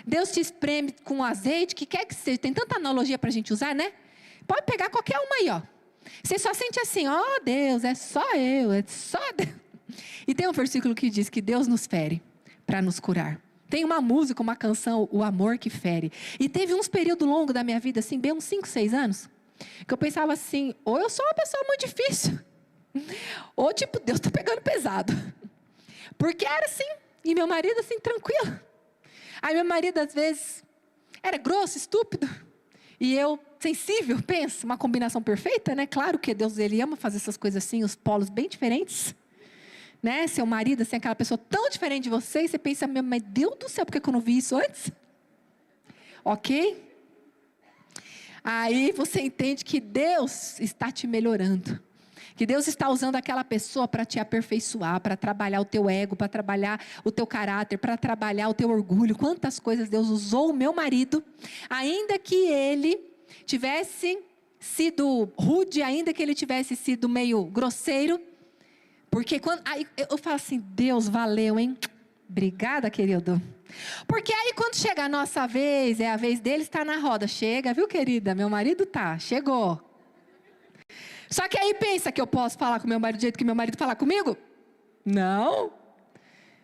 Deus te espreme com azeite, que quer que seja. Tem tanta analogia para a gente usar, né? Pode pegar qualquer uma aí, ó. Você só sente assim, ó Deus, é só eu, é só Deus. E tem um versículo que diz que Deus nos fere para nos curar. Tem uma música, uma canção, O Amor que Fere. E teve uns períodos longos da minha vida, assim, bem uns 5, 6 anos, que eu pensava assim, ou eu sou uma pessoa muito difícil, ou tipo, Deus está pegando pesado. Porque era assim, e meu marido assim, tranquilo. Aí meu marido às vezes era grosso, estúpido, e eu sensível, pensa, uma combinação perfeita, né? Claro que Deus, Ele ama fazer essas coisas assim, os polos bem diferentes. Né? Seu marido, assim, aquela pessoa tão diferente de você, e você pensa, mas Deus do céu, por que eu não vi isso antes? Ok? Aí você entende que Deus está te melhorando. Que Deus está usando aquela pessoa para te aperfeiçoar, para trabalhar o teu ego, para trabalhar o teu caráter, para trabalhar o teu orgulho. Quantas coisas Deus usou o meu marido, ainda que ele tivesse sido rude, ainda que ele tivesse sido meio grosseiro. Porque aí eu falo assim, Deus, valeu, hein? Obrigada, querido. Porque aí quando chega a nossa vez, é a vez dele estar na roda. Chega, viu, querida? Meu marido chegou. Só que aí pensa que eu posso falar com meu marido do jeito que meu marido fala comigo? Não.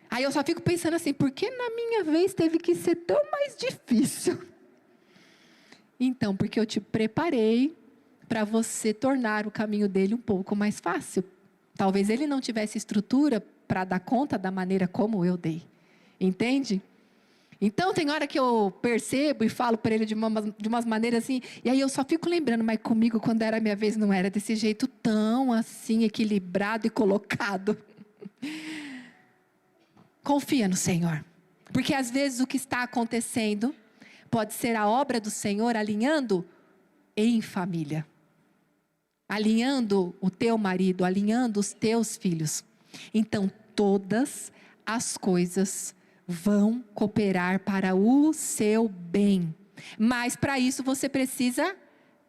Aí eu só fico pensando assim, por que na minha vez teve que ser tão mais difícil? Então, porque eu te preparei para você tornar o caminho dele um pouco mais fácil. Talvez ele não tivesse estrutura para dar conta da maneira como eu dei. Entende? Então, tem hora que eu percebo e falo para ele de umas maneiras assim, e aí eu só fico lembrando, mas comigo, quando era a minha vez, não era desse jeito tão assim, equilibrado e colocado. Confia no Senhor. Porque às vezes o que está acontecendo pode ser a obra do Senhor alinhando em família. Alinhando o teu marido, alinhando os teus filhos. Então, todas as coisas vão cooperar para o seu bem. Mas para isso você precisa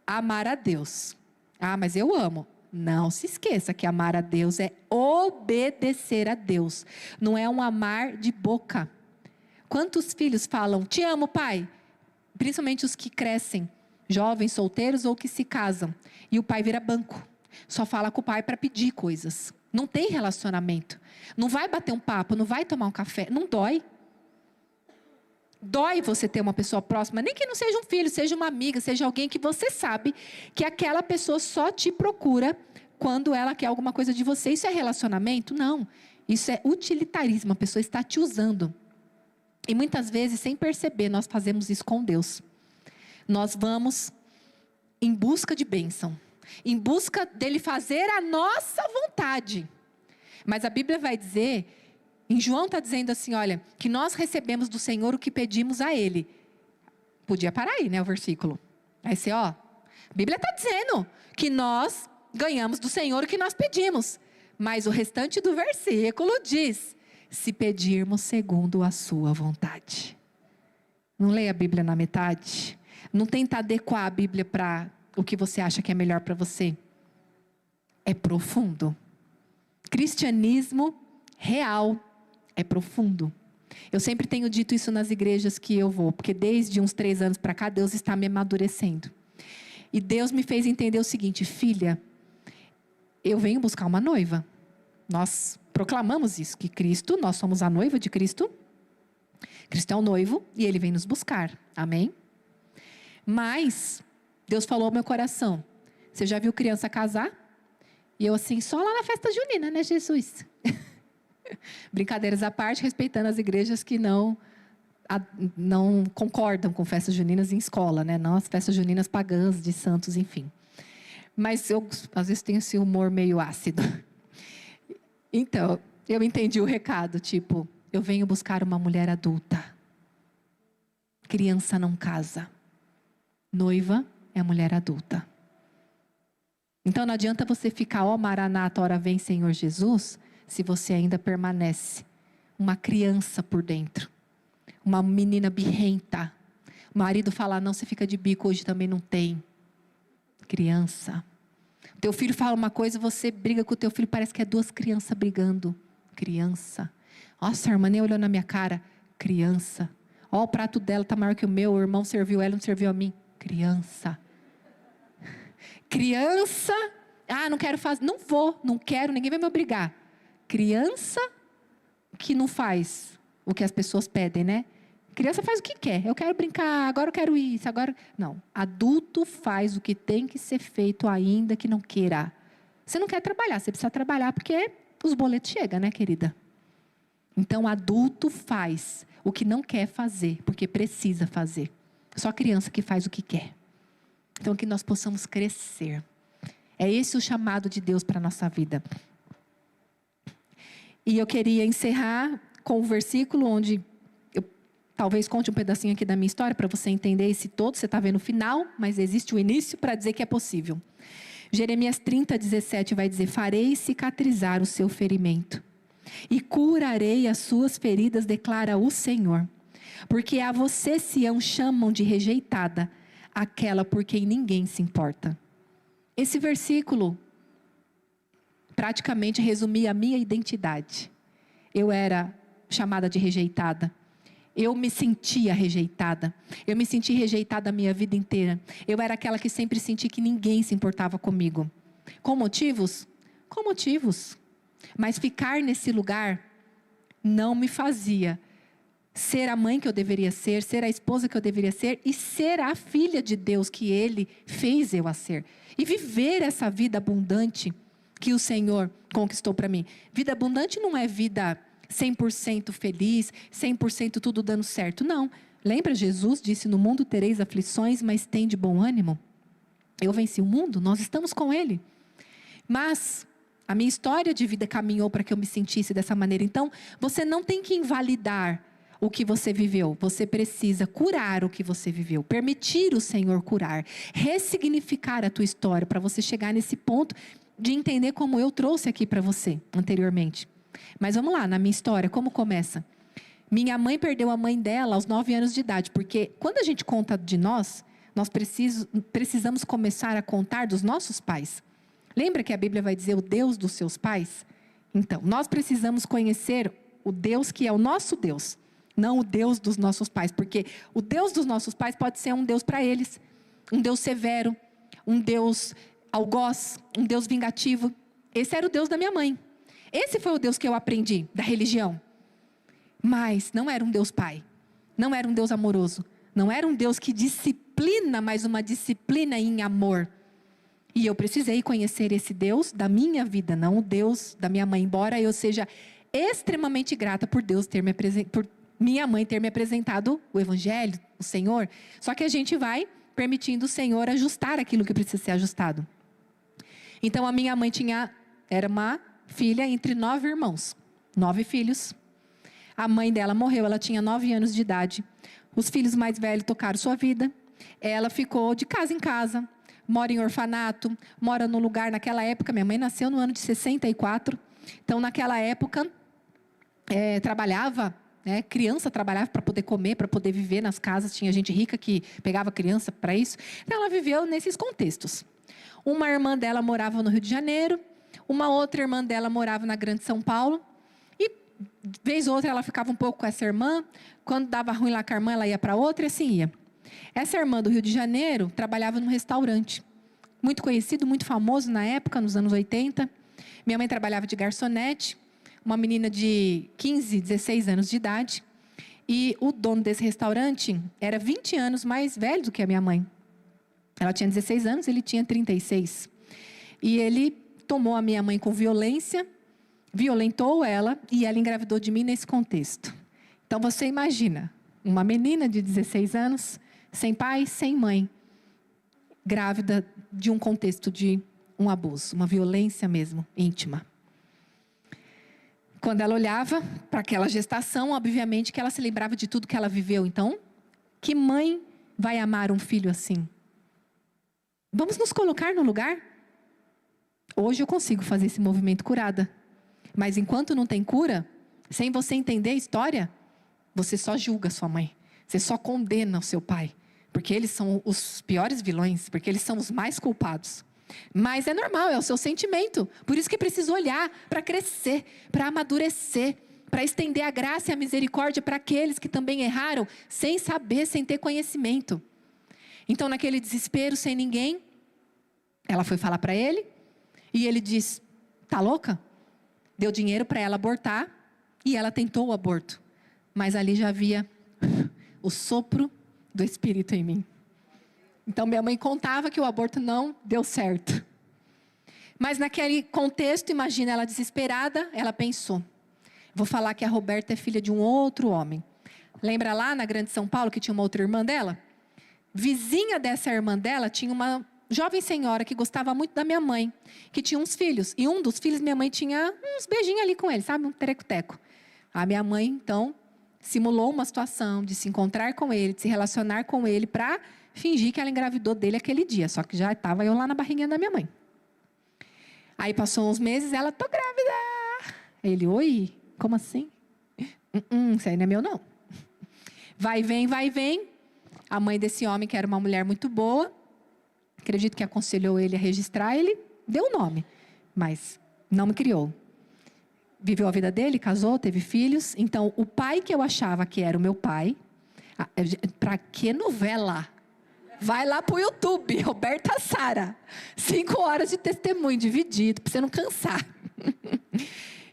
amar a Deus. Ah, mas eu amo. Não se esqueça que amar a Deus é obedecer a Deus. Não é um amar de boca. Quantos filhos falam, te amo, pai? Principalmente os que crescem. Jovens, solteiros ou que se casam. E o pai vira banco. Só fala com o pai para pedir coisas. Não tem relacionamento. Não vai bater um papo, não vai tomar um café. Não dói. Dói você ter uma pessoa próxima. Nem que não seja um filho, seja uma amiga, seja alguém que você sabe que aquela pessoa só te procura quando ela quer alguma coisa de você. Isso é relacionamento? Não. Isso é utilitarismo. A pessoa está te usando. E muitas vezes, sem perceber, nós fazemos isso com Deus. Nós vamos em busca de bênção, em busca dele fazer a nossa vontade. Mas a Bíblia vai dizer, em João está dizendo assim, olha, que nós recebemos do Senhor o que pedimos a Ele. Podia parar aí, né, o versículo. Aí você, a Bíblia está dizendo que nós ganhamos do Senhor o que nós pedimos. Mas o restante do versículo diz, se pedirmos segundo a sua vontade. Não leia a Bíblia na metade. Não tenta adequar a Bíblia para o que você acha que é melhor para você. É profundo. Cristianismo real é profundo. Eu sempre tenho dito isso nas igrejas que eu vou, porque desde uns 3 anos para cá, Deus está me amadurecendo. E Deus me fez entender o seguinte, filha, eu venho buscar uma noiva. Nós proclamamos isso, que Cristo, nós somos a noiva de Cristo. Cristo é o noivo e Ele vem nos buscar. Amém? Mas, Deus falou ao meu coração, você já viu criança casar? E eu assim, só lá na festa junina, né, Jesus? Brincadeiras à parte, respeitando as igrejas que não concordam com festas juninas em escola, né? Não as festas juninas pagãs de santos, enfim. Mas eu, às vezes, tenho esse humor meio ácido. Então, eu entendi o recado, tipo, eu venho buscar uma mulher adulta. Criança não casa. Noiva é mulher adulta. Então não adianta você ficar, Maranata, ora vem Senhor Jesus, se você ainda permanece uma criança por dentro. Uma menina birrenta. O marido fala, não, você fica de bico, hoje também não tem. Criança. Teu filho fala uma coisa, você briga com o teu filho, parece que é 2 crianças brigando. Criança. Nossa, a irmã nem olhou na minha cara. Criança. O prato dela está maior que o meu, o irmão serviu ela, não serviu a mim. Criança. Criança Ah, não quero fazer. Não vou, não quero, ninguém vai me obrigar. Criança que não faz o que as pessoas pedem, né? Criança faz o que quer. Eu quero brincar, agora eu quero isso, agora... Não, adulto faz o que tem que ser feito ainda que não queira. Você não quer trabalhar, você precisa trabalhar porque os boletos chegam, né, querida? Então, adulto faz o que não quer fazer, porque precisa fazer. Só criança que faz o que quer. Então, que nós possamos crescer. É esse o chamado de Deus para a nossa vida. E eu queria encerrar com o versículo onde eu talvez conte um pedacinho aqui da minha história para você entender esse todo. Você está vendo o final, mas existe o início para dizer que é possível. Jeremias 30:17 vai dizer: farei cicatrizar o seu ferimento e curarei as suas feridas, declara o Senhor. Porque a você, Sião, chamam de rejeitada, aquela por quem ninguém se importa. Esse versículo praticamente resumia a minha identidade. Eu era chamada de rejeitada. Eu me sentia rejeitada. Eu me senti rejeitada a minha vida inteira. Eu era aquela que sempre senti que ninguém se importava comigo. Com motivos? Com motivos. Mas ficar nesse lugar não me fazia ser a mãe que eu deveria ser a esposa que eu deveria ser e ser a filha de Deus que Ele fez eu a ser. E viver essa vida abundante que o Senhor conquistou para mim. Vida abundante não é vida 100% feliz, 100% tudo dando certo. Não. Lembra, Jesus disse: no mundo tereis aflições, mas tem de bom ânimo. Eu venci o mundo, nós estamos com Ele. Mas a minha história de vida caminhou para que eu me sentisse dessa maneira. Então, você não tem que invalidar o que você viveu. Você precisa curar o que você viveu. Permitir o Senhor curar. Ressignificar a tua história para você chegar nesse ponto de entender como eu trouxe aqui para você anteriormente. Mas vamos lá, na minha história, como começa? Minha mãe perdeu a mãe dela aos 9 anos de idade. Porque quando a gente conta de nós precisamos começar a contar dos nossos pais. Lembra que a Bíblia vai dizer o Deus dos seus pais? Então, nós precisamos conhecer o Deus que é o nosso Deus. Não o Deus dos nossos pais, porque o Deus dos nossos pais pode ser um Deus para eles, um Deus severo, um Deus algoz, um Deus vingativo. Esse era o Deus da minha mãe. Esse foi o Deus que eu aprendi da religião. Mas não era um Deus pai, não era um Deus amoroso, não era um Deus que disciplina, mas uma disciplina em amor. E eu precisei conhecer esse Deus da minha vida, não o Deus da minha mãe, embora eu seja extremamente grata por Deus por minha mãe ter me apresentado o Evangelho, o Senhor. Só que a gente vai permitindo o Senhor ajustar aquilo que precisa ser ajustado. Então a minha mãe era uma filha entre 9 irmãos, 9 filhos. A mãe dela morreu, ela tinha 9 anos de idade. Os filhos mais velhos tocaram sua vida. Ela ficou de casa em casa, mora em orfanato, mora num lugar, naquela época, minha mãe nasceu no ano de 64. Então naquela época, trabalhava, criança trabalhava para poder comer, para poder viver nas casas. Tinha gente rica que pegava criança para isso. Então ela viveu nesses contextos. Uma irmã dela morava no Rio de Janeiro, uma outra irmã dela morava na Grande São Paulo. E vez ou outra ela ficava um pouco com essa irmã. Quando dava ruim lá com a irmã, ela ia para outra e assim ia. Essa irmã do Rio de Janeiro trabalhava num restaurante muito conhecido, muito famoso na época, nos anos 80. Minha mãe trabalhava de garçonete. Uma menina de 15, 16 anos de idade. E o dono desse restaurante era 20 anos mais velho do que a minha mãe. Ela tinha 16 anos, ele tinha 36. E ele tomou a minha mãe com violência, violentou ela e ela engravidou de mim nesse contexto. Então você imagina, uma menina de 16 anos, sem pai, sem mãe, grávida de um contexto de um abuso, uma violência mesmo, íntima. Quando ela olhava para aquela gestação, obviamente que ela se lembrava de tudo que ela viveu. Então, que mãe vai amar um filho assim? Vamos nos colocar no lugar? Hoje eu consigo fazer esse movimento curada. Mas enquanto não tem cura, sem você entender a história, você só julga sua mãe. Você só condena o seu pai. Porque eles são os piores vilões, porque eles são os mais culpados. Mas é normal, é o seu sentimento. Por isso que precisa olhar para crescer, para amadurecer, para estender a graça e a misericórdia para aqueles que também erraram, sem saber, sem ter conhecimento. Então, naquele desespero, sem ninguém, ela foi falar para ele. E ele diz: tá louca? Deu dinheiro para ela abortar e ela tentou o aborto. Mas ali já havia o sopro do Espírito em mim. Então minha mãe contava que o aborto não deu certo. Mas naquele contexto, imagina, ela desesperada, ela pensou: vou falar que a Roberta é filha de um outro homem. Lembra lá na Grande São Paulo que tinha uma outra irmã dela? Vizinha dessa irmã dela tinha uma jovem senhora que gostava muito da minha mãe, que tinha uns filhos. E um dos filhos, minha mãe tinha uns beijinhos ali com ele, sabe? Um tereco-teco. A minha mãe, então, simulou uma situação de se encontrar com ele, de se relacionar com ele, para fingir que ela engravidou dele aquele dia. Só que já estava eu lá na barriguinha da minha mãe. Aí passou uns meses, ela: tô grávida. Ele: oi, como assim? Isso aí não é meu, não. Vai, vem, vai, vem. A mãe desse homem, que era uma mulher muito boa, acredito que aconselhou ele a registrar, ele deu o nome, mas não me criou. Viveu a vida dele, casou, teve filhos. Então, o pai que eu achava que era o meu pai... Para que novela? Vai lá pro YouTube, Roberta Sara. 5 horas de testemunho dividido, para você não cansar.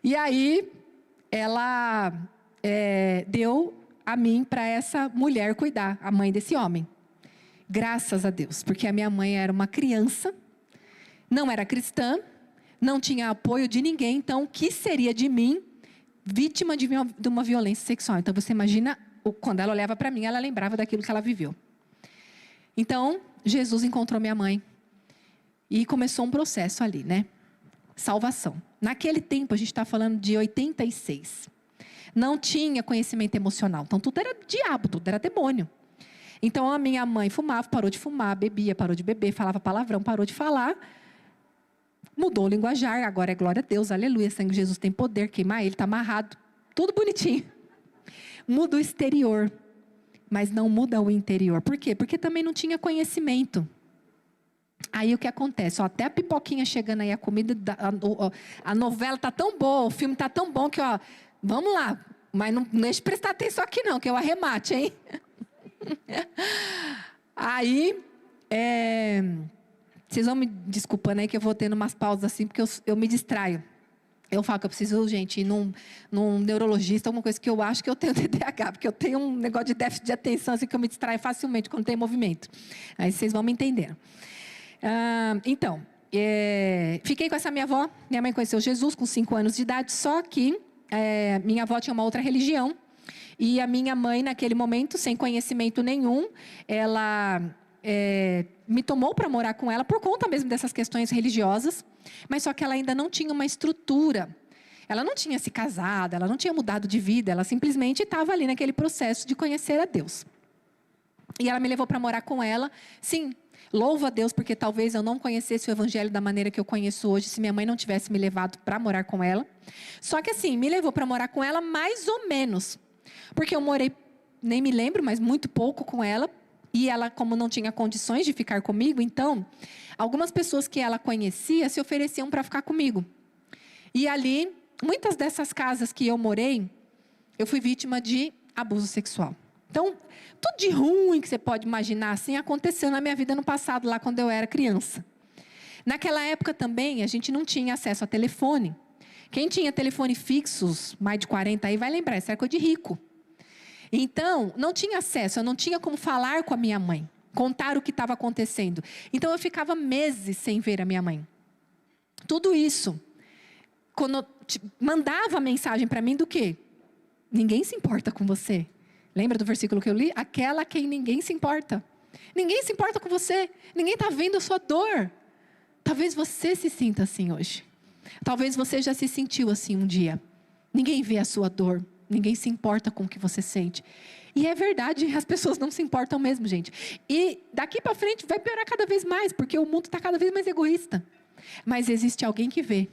E aí, ela deu a mim para essa mulher cuidar, a mãe desse homem. Graças a Deus, porque a minha mãe era uma criança, não era cristã, não tinha apoio de ninguém. Então, o que seria de mim, vítima de uma violência sexual? Então, você imagina, quando ela olhava para mim, ela lembrava daquilo que ela viveu. Então, Jesus encontrou minha mãe e começou um processo ali, né? Salvação. Naquele tempo, a gente está falando de 86. Não tinha conhecimento emocional. Então, tudo era diabo, tudo era demônio. Então, a minha mãe fumava, parou de fumar, bebia, parou de beber, falava palavrão, parou de falar. Mudou o linguajar, agora é glória a Deus, aleluia, sangue de Jesus tem poder, queimar ele, está amarrado. Tudo bonitinho. Muda o exterior, mas não muda o interior. Por quê? Porque também não tinha conhecimento. Aí o que acontece? Até a pipoquinha chegando aí, a comida, a novela está tão boa, o filme está tão bom que, vamos lá. Mas não deixe de prestar atenção aqui não, que é o arremate, hein? Aí, vocês vão me desculpando aí que eu vou tendo umas pausas assim, porque eu me distraio. Eu falo que eu preciso, gente, ir num neurologista, alguma coisa que eu acho que eu tenho TDAH, porque eu tenho um negócio de déficit de atenção, assim, que eu me distraio facilmente quando tem movimento. Aí vocês vão me entender. Então, fiquei com essa minha avó. Minha mãe conheceu Jesus com 5 anos de idade, só que minha avó tinha uma outra religião. E a minha mãe, naquele momento, sem conhecimento nenhum, ela me tomou para morar com ela por conta mesmo dessas questões religiosas, mas só que ela ainda não tinha uma estrutura. Ela não tinha se casado, ela não tinha mudado de vida, ela simplesmente estava ali naquele processo de conhecer a Deus. E ela me levou para morar com ela. Sim, louvo a Deus, porque talvez eu não conhecesse o evangelho da maneira que eu conheço hoje, se minha mãe não tivesse me levado para morar com ela. Só que assim, me levou para morar com ela mais ou menos. Porque eu morei, nem me lembro, mas muito pouco com ela. E ela, como não tinha condições de ficar comigo, então, algumas pessoas que ela conhecia se ofereciam para ficar comigo. E ali, muitas dessas casas que eu morei, eu fui vítima de abuso sexual. Então, tudo de ruim que você pode imaginar, assim, aconteceu na minha vida no passado, lá quando eu era criança. Naquela época também, a gente não tinha acesso a telefone. Quem tinha telefone fixos, mais de 40 aí, vai lembrar, isso era coisa de rico. Então, não tinha acesso, eu não tinha como falar com a minha mãe, contar o que estava acontecendo. Então, eu ficava meses sem ver a minha mãe. Tudo isso, quando mandava mensagem para mim do quê? Ninguém se importa com você. Lembra do versículo que eu li? Aquela a quem ninguém se importa. Ninguém se importa com você, ninguém está vendo a sua dor. Talvez você se sinta assim hoje. Talvez você já se sentiu assim um dia. Ninguém vê a sua dor. Ninguém se importa com o que você sente. E é verdade, as pessoas não se importam mesmo, gente. E daqui para frente vai piorar cada vez mais, porque o mundo está cada vez mais egoísta. Mas existe alguém que vê.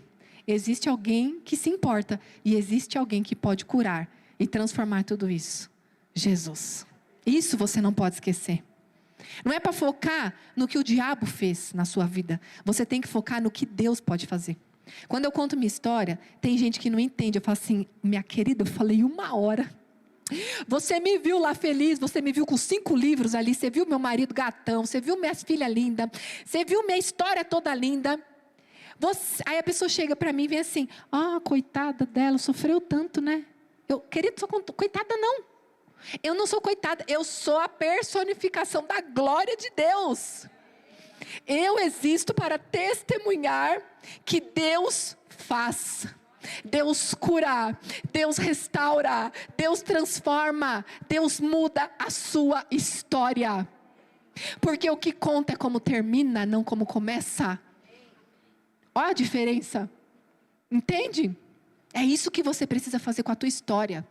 Existe alguém que se importa. E existe alguém que pode curar e transformar tudo isso. Jesus. Isso você não pode esquecer. Não é para focar no que o diabo fez na sua vida. Você tem que focar no que Deus pode fazer. Quando eu conto minha história, tem gente que não entende. Eu falo assim, minha querida, eu falei 1 hora. Você me viu lá feliz, você me viu com 5 livros ali, você viu meu marido gatão, você viu minhas filhas lindas, você viu minha história toda linda. Aí a pessoa chega para mim e vem assim, coitada dela, sofreu tanto, né? Querido, coitada não. Eu não sou coitada, eu sou a personificação da glória de Deus. Eu existo para testemunhar que Deus faz. Deus cura, Deus restaura, Deus transforma, Deus muda a sua história. Porque o que conta é como termina, não como começa. Olha a diferença. Entende? É isso que você precisa fazer com a tua história.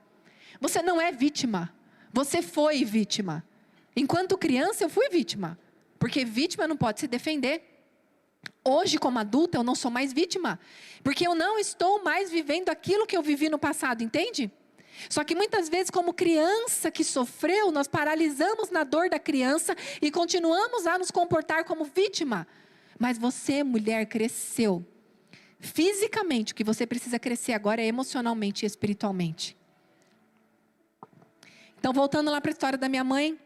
Você não é vítima. Você foi vítima. Enquanto criança eu fui vítima. Porque vítima não pode se defender. Hoje, como adulta, eu não sou mais vítima. Porque eu não estou mais vivendo aquilo que eu vivi no passado, entende? Só que muitas vezes, como criança que sofreu, nós paralisamos na dor da criança e continuamos a nos comportar como vítima. Mas você, mulher, cresceu. Fisicamente, o que você precisa crescer agora é emocionalmente e espiritualmente. Então, voltando lá para a história da minha mãe.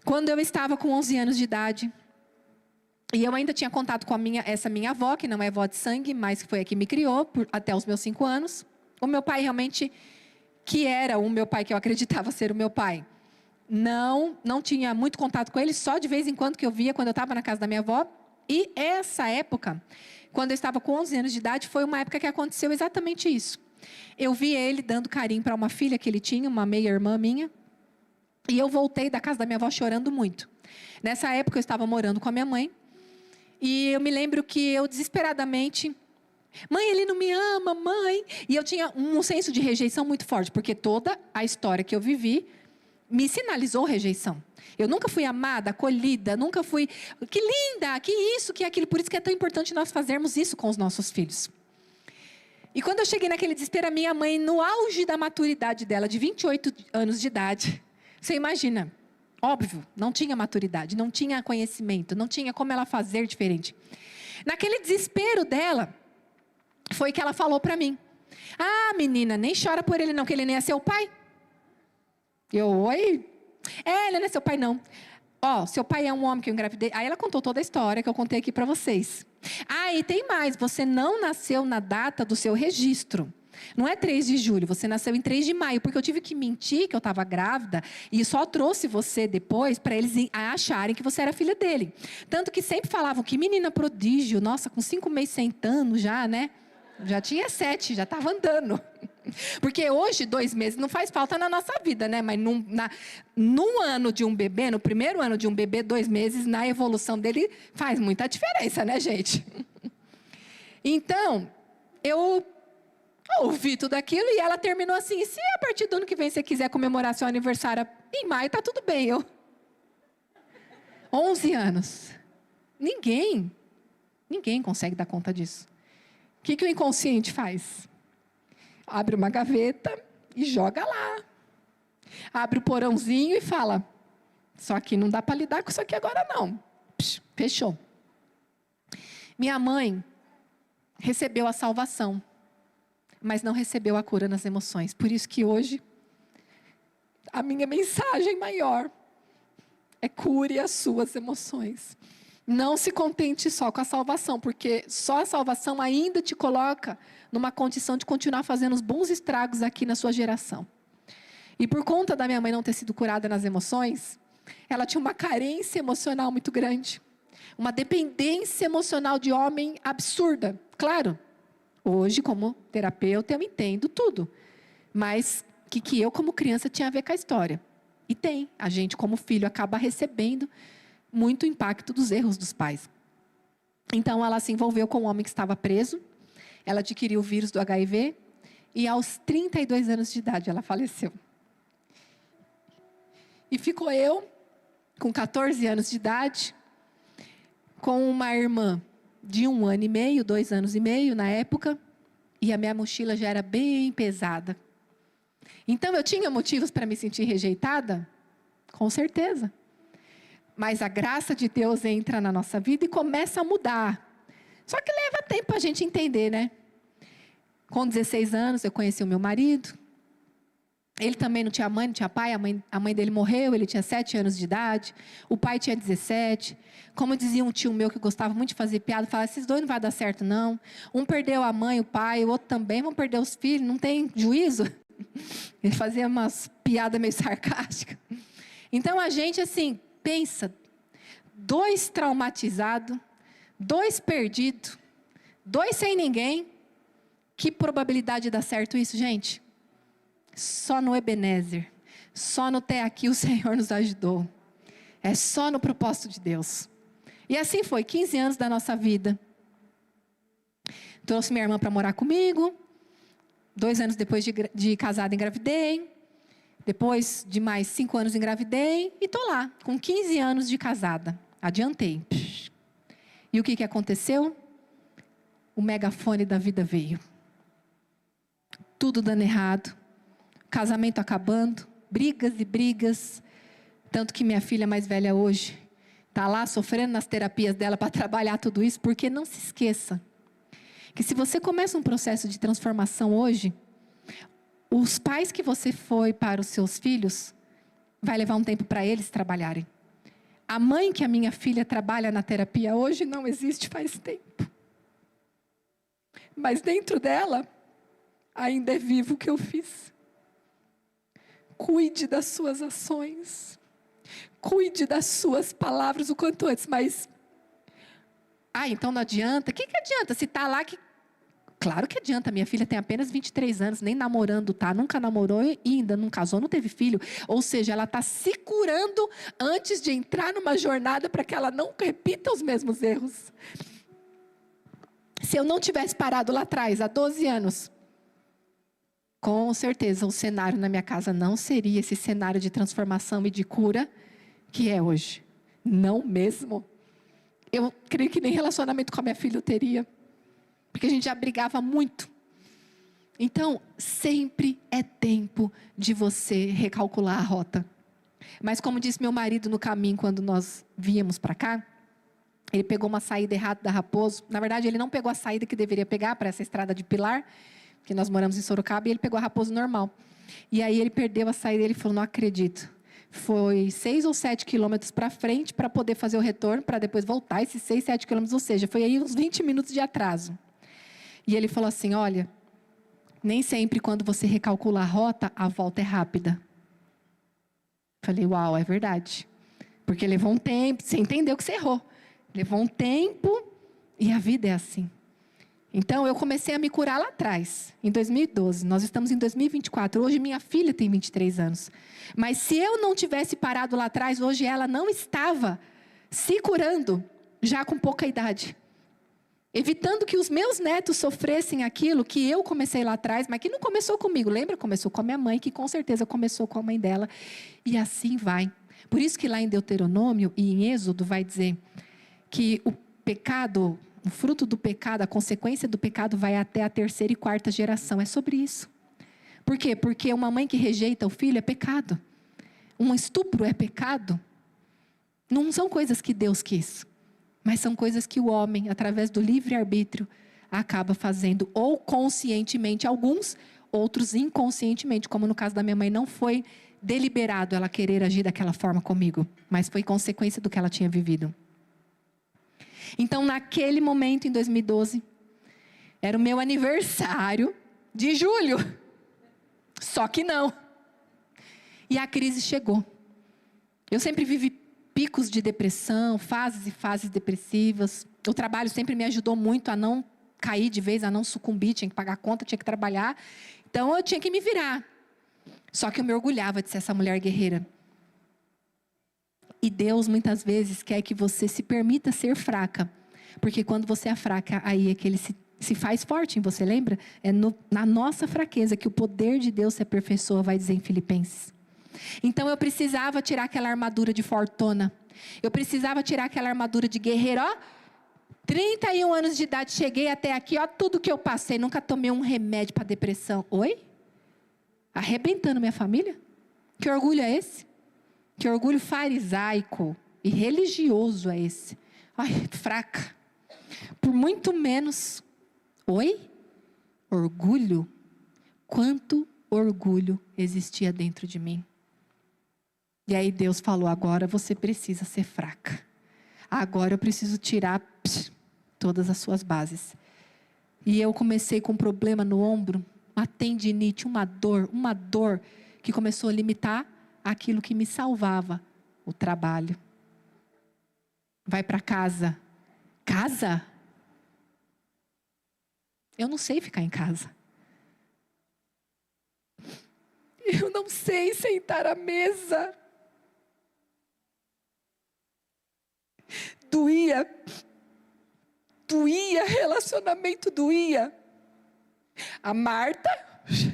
Quando eu estava com 11 anos de idade, e eu ainda tinha contato com essa minha avó, que não é avó de sangue, mas foi a que me criou até os meus 5 anos. O meu pai realmente, que era o meu pai, que eu acreditava ser o meu pai, não tinha muito contato com ele, só de vez em quando que eu via quando eu estava na casa da minha avó. E essa época, quando eu estava com 11 anos de idade, foi uma época que aconteceu exatamente isso. Eu vi ele dando carinho para uma filha que ele tinha, uma meia-irmã minha. E eu voltei da casa da minha avó chorando muito. Nessa época eu estava morando com a minha mãe. E eu me lembro que eu desesperadamente... Mãe, ele não me ama, mãe. E eu tinha um senso de rejeição muito forte. Porque toda a história que eu vivi me sinalizou rejeição. Eu nunca fui amada, acolhida, nunca fui... Que linda, que isso, que aquilo. Por isso que é tão importante nós fazermos isso com os nossos filhos. E quando eu cheguei naquele desespero, a minha mãe, no auge da maturidade dela, de 28 anos de idade... Você imagina, óbvio, não tinha maturidade, não tinha conhecimento, não tinha como ela fazer diferente. Naquele desespero dela, foi que ela falou para mim. Menina, nem chora por ele não, que ele nem é seu pai. Oi? Ele não é seu pai não. Seu pai é um homem que eu engravidei. Aí ela contou toda a história que eu contei aqui para vocês. E tem mais, você não nasceu na data do seu registro. Não é 3 de julho, você nasceu em 3 de maio, porque eu tive que mentir que eu estava grávida e só trouxe você depois para eles acharem que você era filha dele. Tanto que sempre falavam que menina prodígio, nossa, com 5 meses sentando já, né? Já tinha 7, já estava andando. Porque hoje 2 meses não faz falta na nossa vida, né? Mas num ano de um bebê, no primeiro ano de um bebê, 2 meses, na evolução dele faz muita diferença, né, gente? Então, eu ouvi tudo aquilo e ela terminou assim, se a partir do ano que vem você quiser comemorar seu aniversário em maio, tá tudo bem. 11 anos. Ninguém consegue dar conta disso. O que o inconsciente faz? Abre uma gaveta e joga lá. Abre o porãozinho e fala, só que não dá para lidar com isso aqui agora não. Fechou. Minha mãe recebeu a salvação, mas não recebeu a cura nas emoções. Por isso que hoje, a minha mensagem maior é cure as suas emoções. Não se contente só com a salvação, porque só a salvação ainda te coloca numa condição de continuar fazendo os bons estragos aqui na sua geração. E por conta da minha mãe não ter sido curada nas emoções, ela tinha uma carência emocional muito grande. Uma dependência emocional de homem absurda. Claro, hoje, como terapeuta, eu entendo tudo. Mas o que eu, como criança, tinha a ver com a história? E tem. A gente, como filho, acaba recebendo muito impacto dos erros dos pais. Então, ela se envolveu com um homem que estava preso. Ela adquiriu o vírus do HIV. E aos 32 anos de idade, ela faleceu. E ficou eu, com 14 anos de idade, com uma irmã de 1 ano e meio, 2 anos e meio na época, e a minha mochila já era bem pesada. Então eu tinha motivos para me sentir rejeitada? Com certeza. Mas a graça de Deus entra na nossa vida e começa a mudar. Só que leva tempo para a gente entender, né? Com 16 anos eu conheci o meu marido. Ele também não tinha mãe, não tinha pai, a mãe dele morreu, ele tinha 7 anos de idade, o pai tinha 17. Como dizia um tio meu que gostava muito de fazer piada, falava, esses dois não vai dar certo não. Um perdeu a mãe, o pai, o outro também, vão perder os filhos, não tem juízo? Ele fazia umas piadas meio sarcásticas. Então a gente assim, pensa, 2 traumatizados, 2 perdidos, 2 sem ninguém, que probabilidade de dar certo isso, gente? Só no Ebenezer, só no Até Aqui o Senhor nos ajudou. É só no propósito de Deus. E assim foi, 15 anos da nossa vida. Trouxe minha irmã para morar comigo. 2 anos depois de casada, engravidei. Depois de mais 5 anos, engravidei. E estou lá, com 15 anos de casada. Adiantei. E o que aconteceu? O megafone da vida veio. Tudo dando errado. Casamento acabando, brigas e brigas, tanto que minha filha mais velha hoje está lá sofrendo nas terapias dela para trabalhar tudo isso, porque não se esqueça que se você começa um processo de transformação hoje, os pais que você foi para os seus filhos, vai levar um tempo para eles trabalharem. A mãe que a minha filha trabalha na terapia hoje não existe faz tempo. Mas dentro dela, ainda é vivo o que eu fiz. Cuide das suas ações. Cuide das suas palavras o quanto antes. Mas, então não adianta. O que adianta? Se está lá que... Claro que adianta. Minha filha tem apenas 23 anos, nem namorando tá. Nunca namorou e ainda não casou, não teve filho. Ou seja, ela está se curando antes de entrar numa jornada para que ela não repita os mesmos erros. Se eu não tivesse parado lá atrás, há 12 anos... Com certeza, o cenário na minha casa não seria esse cenário de transformação e de cura que é hoje. Não mesmo. Eu creio que nem relacionamento com a minha filha eu teria. Porque a gente já brigava muito. Então, sempre é tempo de você recalcular a rota. Mas como disse meu marido no caminho, quando nós víamos para cá, ele pegou uma saída errada da Raposo. Na verdade, ele não pegou a saída que deveria pegar para essa estrada de Pilar, que nós moramos em Sorocaba, e ele pegou a Raposo normal. E aí ele perdeu a saída, ele falou, não acredito. Foi 6 ou 7 quilômetros para frente, para poder fazer o retorno, para depois voltar esses 6, 7 quilômetros, ou seja, foi aí uns 20 minutos de atraso. E ele falou assim, olha, nem sempre quando você recalcula a rota, a volta é rápida. Falei, uau, é verdade. Porque levou um tempo, você entendeu que você errou. Levou um tempo, e a vida é assim. Então, eu comecei a me curar lá atrás, em 2012. Nós estamos em 2024. Hoje, minha filha tem 23 anos. Mas se eu não tivesse parado lá atrás, hoje ela não estava se curando, já com pouca idade. Evitando que os meus netos sofressem aquilo que eu comecei lá atrás, mas que não começou comigo. Lembra? Começou com a minha mãe, que com certeza começou com a mãe dela. E assim vai. Por isso que lá em Deuteronômio e em Êxodo vai dizer que o pecado... O fruto do pecado, a consequência do pecado vai até a 3ª e 4ª geração. É sobre isso. Por quê? Porque uma mãe que rejeita o filho é pecado. Um estupro é pecado. Não são coisas que Deus quis. Mas são coisas que o homem, através do livre-arbítrio, acaba fazendo. Ou conscientemente alguns, outros inconscientemente. Como no caso da minha mãe, não foi deliberado ela querer agir daquela forma comigo. Mas foi consequência do que ela tinha vivido. Então, naquele momento, em 2012, era o meu aniversário de julho. Só que não. E a crise chegou. Eu sempre vivi picos de depressão, fases e fases depressivas. O trabalho sempre me ajudou muito a não cair de vez, a não sucumbir. Tinha que pagar conta, tinha que trabalhar. Então, eu tinha que me virar. Só que eu me orgulhava de ser essa mulher guerreira. E Deus, muitas vezes, quer que você se permita ser fraca. Porque quando você é fraca, aí é que Ele se faz forte em você, lembra? É na nossa fraqueza que o poder de Deus se aperfeiçoa, vai dizer em Filipenses. Então, eu precisava tirar aquela armadura de fortuna. Eu precisava tirar aquela armadura de guerreiro. 31 anos de idade, cheguei até aqui, tudo que eu passei. Nunca tomei um remédio para depressão. Oi? Arrebentando minha família? Que orgulho é esse? Que orgulho farisaico e religioso é esse? Ai, fraca. Por muito menos. Oi? Orgulho? Quanto orgulho existia dentro de mim. E aí Deus falou, agora você precisa ser fraca. Agora eu preciso tirar todas as suas bases. E eu comecei com um problema no ombro, uma tendinite, uma dor que começou a limitar aquilo que me salvava, o trabalho. Vai para casa. Casa? Eu não sei ficar em casa. Eu não sei sentar à mesa. Doía, relacionamento doía. A Marta,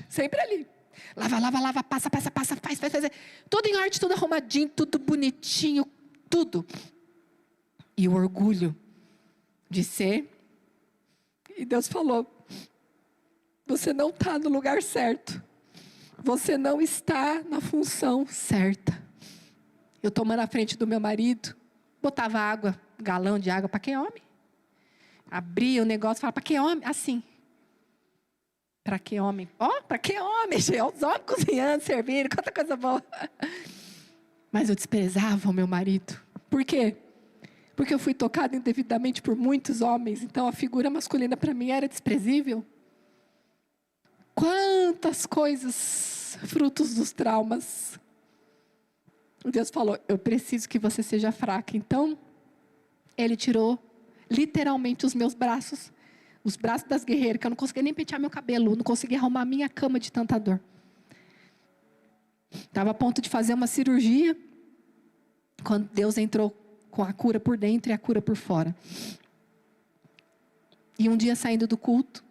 sempre ali. Lava, passa, faz. Tudo em ordem, tudo arrumadinho, tudo bonitinho, tudo. E o orgulho de ser. E Deus falou, você não está no lugar certo. Você não está na função certa. Eu tomando à frente do meu marido, botava água, galão de água, para que homem? Abria o negócio e falava, para que homem? Assim. Para que homem? Para que homem? Os homens cozinhando, servindo, quanta coisa boa. Mas eu desprezava o meu marido. Por quê? Porque eu fui tocada indevidamente por muitos homens. Então a figura masculina para mim era desprezível. Quantas coisas, frutos dos traumas. Deus falou, eu preciso que você seja fraca. Então, Ele tirou literalmente os meus braços. Os braços das guerreiras, que eu não conseguia nem pentear meu cabelo. Não conseguia arrumar a minha cama de tanta dor. Estava a ponto de fazer uma cirurgia. Quando Deus entrou com a cura por dentro e a cura por fora. E um dia saindo do culto.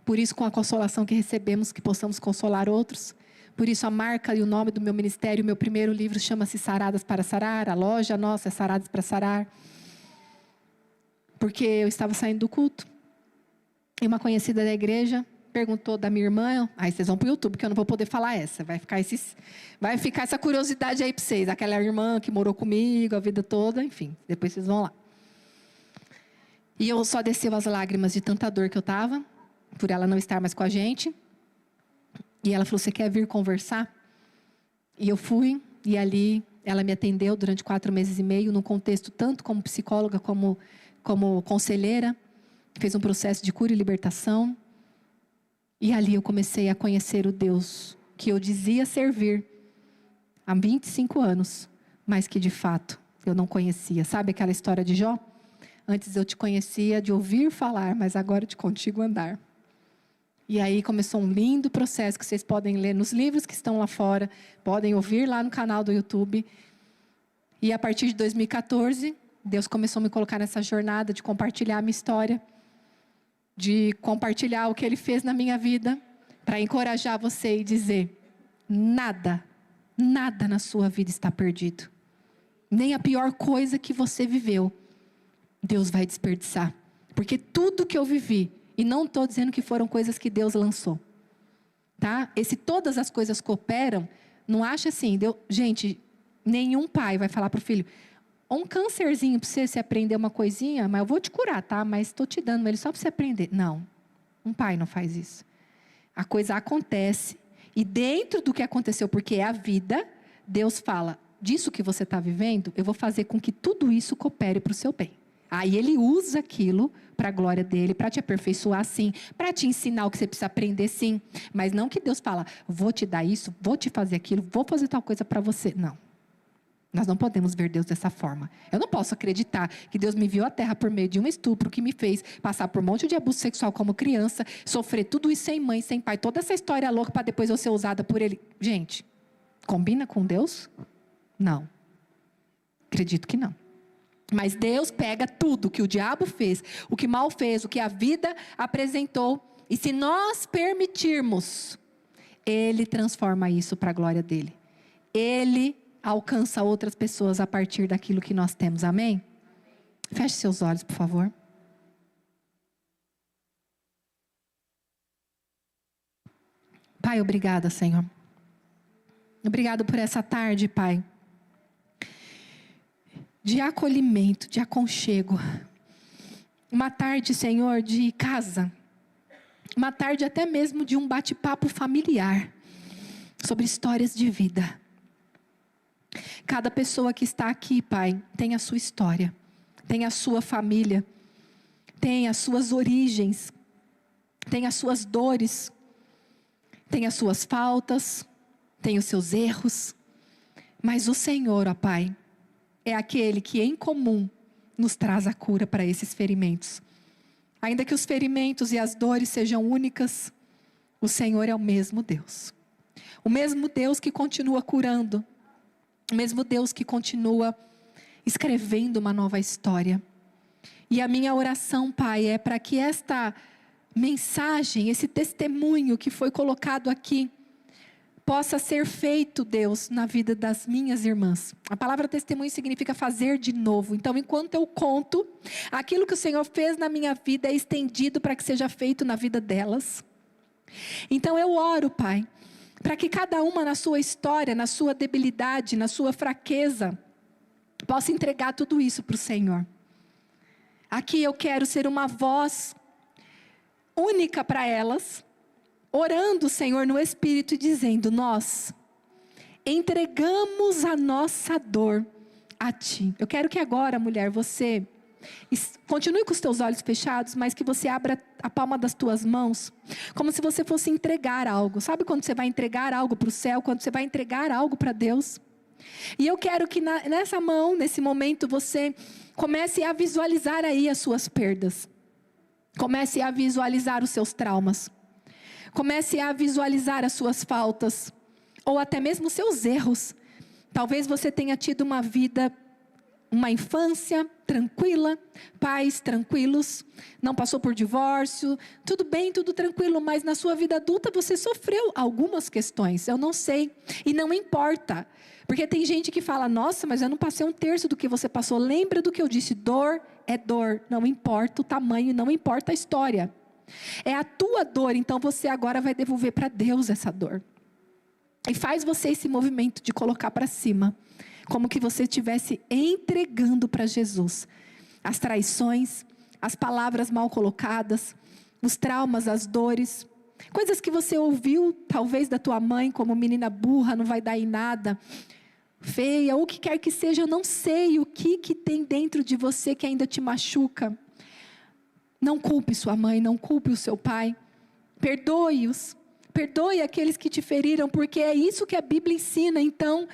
Por isso, com a consolação que recebemos, que possamos consolar outros. Por isso, a marca e o nome do meu ministério, meu primeiro livro chama-se Saradas para Sarar. A loja nossa é Saradas para Sarar. Porque eu estava saindo do culto. E uma conhecida da igreja perguntou da minha irmã. Aí vocês vão para o YouTube, que eu não vou poder falar essa. Vai ficar essa curiosidade aí para vocês. Aquela irmã que morou comigo a vida toda. Enfim, depois vocês vão lá. E eu só desceu as lágrimas de tanta dor que eu estava. Por ela não estar mais com a gente. E ela falou, você quer vir conversar? E eu fui, e ali ela me atendeu durante 4 meses e meio, num contexto tanto como psicóloga, como conselheira. Fez um processo de cura e libertação. E ali eu comecei a conhecer o Deus que eu dizia servir há 25 anos, mas que de fato eu não conhecia. Sabe aquela história de Jó? Antes eu te conhecia de ouvir falar, mas agora de contigo andar. E aí começou um lindo processo que vocês podem ler nos livros que estão lá fora, podem ouvir lá no canal do YouTube. E a partir de 2014, Deus começou a me colocar nessa jornada de compartilhar a minha história, de compartilhar o que Ele fez na minha vida, para encorajar você e dizer, nada na sua vida está perdido. Nem a pior coisa que você viveu, Deus vai desperdiçar. Porque tudo que eu vivi, e não estou dizendo que foram coisas que Deus lançou. Tá? Todas as coisas cooperam, não acha assim. Gente, nenhum pai vai falar para o filho, um câncerzinho para você aprender uma coisinha, mas eu vou te curar, tá? Mas estou te dando ele só para você aprender. Não, um pai não faz isso. A coisa acontece, e dentro do que aconteceu, porque é a vida, Deus fala, disso que você está vivendo, eu vou fazer com que tudo isso coopere para o seu bem. Aí Ele usa aquilo para a glória dEle, para te aperfeiçoar sim, para te ensinar o que você precisa aprender sim. Mas não que Deus fala, vou te dar isso, vou te fazer aquilo, vou fazer tal coisa para você. Não. Nós não podemos ver Deus dessa forma. Eu não posso acreditar que Deus me enviou à terra por meio de um estupro que me fez passar por um monte de abuso sexual como criança, sofrer tudo isso sem mãe, sem pai, toda essa história louca para depois eu ser usada por Ele. Gente, combina com Deus? Não. Acredito que não. Mas Deus pega tudo que o diabo fez, o que mal fez, o que a vida apresentou. E se nós permitirmos, Ele transforma isso para a glória dEle. Ele alcança outras pessoas a partir daquilo que nós temos. Amém? Feche seus olhos, por favor. Pai, obrigada, Senhor. Obrigado por essa tarde, Pai. De acolhimento, de aconchego. Uma tarde, Senhor, de casa. Uma tarde até mesmo de um bate-papo familiar. sobre histórias de vida. Cada pessoa que está aqui, Pai, tem a sua história, tem a sua família, tem as suas origens, tem as suas dores, tem as suas faltas, tem os seus erros. Mas o Senhor, ó Pai, é aquele que em comum nos traz a cura para esses ferimentos. Ainda que os ferimentos e as dores sejam únicas, o Senhor é o mesmo Deus. O mesmo Deus que continua curando, o mesmo Deus que continua escrevendo uma nova história. E a minha oração, Pai, é para que esta mensagem, esse testemunho que foi colocado aqui, possa ser feito, Deus, na vida das minhas irmãs. A palavra testemunho significa fazer de novo. Então, enquanto eu conto, aquilo que o Senhor fez na minha vida é estendido para que seja feito na vida delas. Então, eu oro, Pai, para que cada uma na sua história, na sua debilidade, na sua fraqueza, possa entregar tudo isso para o Senhor. Aqui eu quero ser uma voz única para elas, orando, Senhor, no Espírito e dizendo: nós entregamos a nossa dor a Ti. Eu quero que agora, mulher, você continue com os teus olhos fechados, mas que você abra a palma das tuas mãos, como se você fosse entregar algo. Sabe quando você vai entregar algo para o céu, quando você vai entregar algo para Deus? E eu quero que nessa mão, nesse momento, você comece a visualizar aí as suas perdas. Comece a visualizar os seus traumas. Comece a visualizar as suas faltas, ou até mesmo os seus erros. Talvez você tenha tido uma vida, uma infância tranquila, pais tranquilos, não passou por divórcio, tudo bem, tudo tranquilo, mas na sua vida adulta você sofreu algumas questões, eu não sei, e não importa, porque tem gente que fala: nossa, mas eu não passei um terço do que você passou. Lembra do que eu disse, dor é dor, não importa o tamanho, não importa a história. É a tua dor, então você agora vai devolver para Deus essa dor. E faz você esse movimento de colocar para cima, como que você estivesse entregando para Jesus as traições, as palavras mal colocadas, os traumas, as dores, coisas que você ouviu talvez da tua mãe, como menina burra, não vai dar em nada, feia, ou o que quer que seja. Eu não sei o que tem dentro de você que ainda te machuca. Não culpe sua mãe, não culpe o seu pai. Perdoe-os. Perdoe aqueles que te feriram, porque é isso que a Bíblia ensina. Então,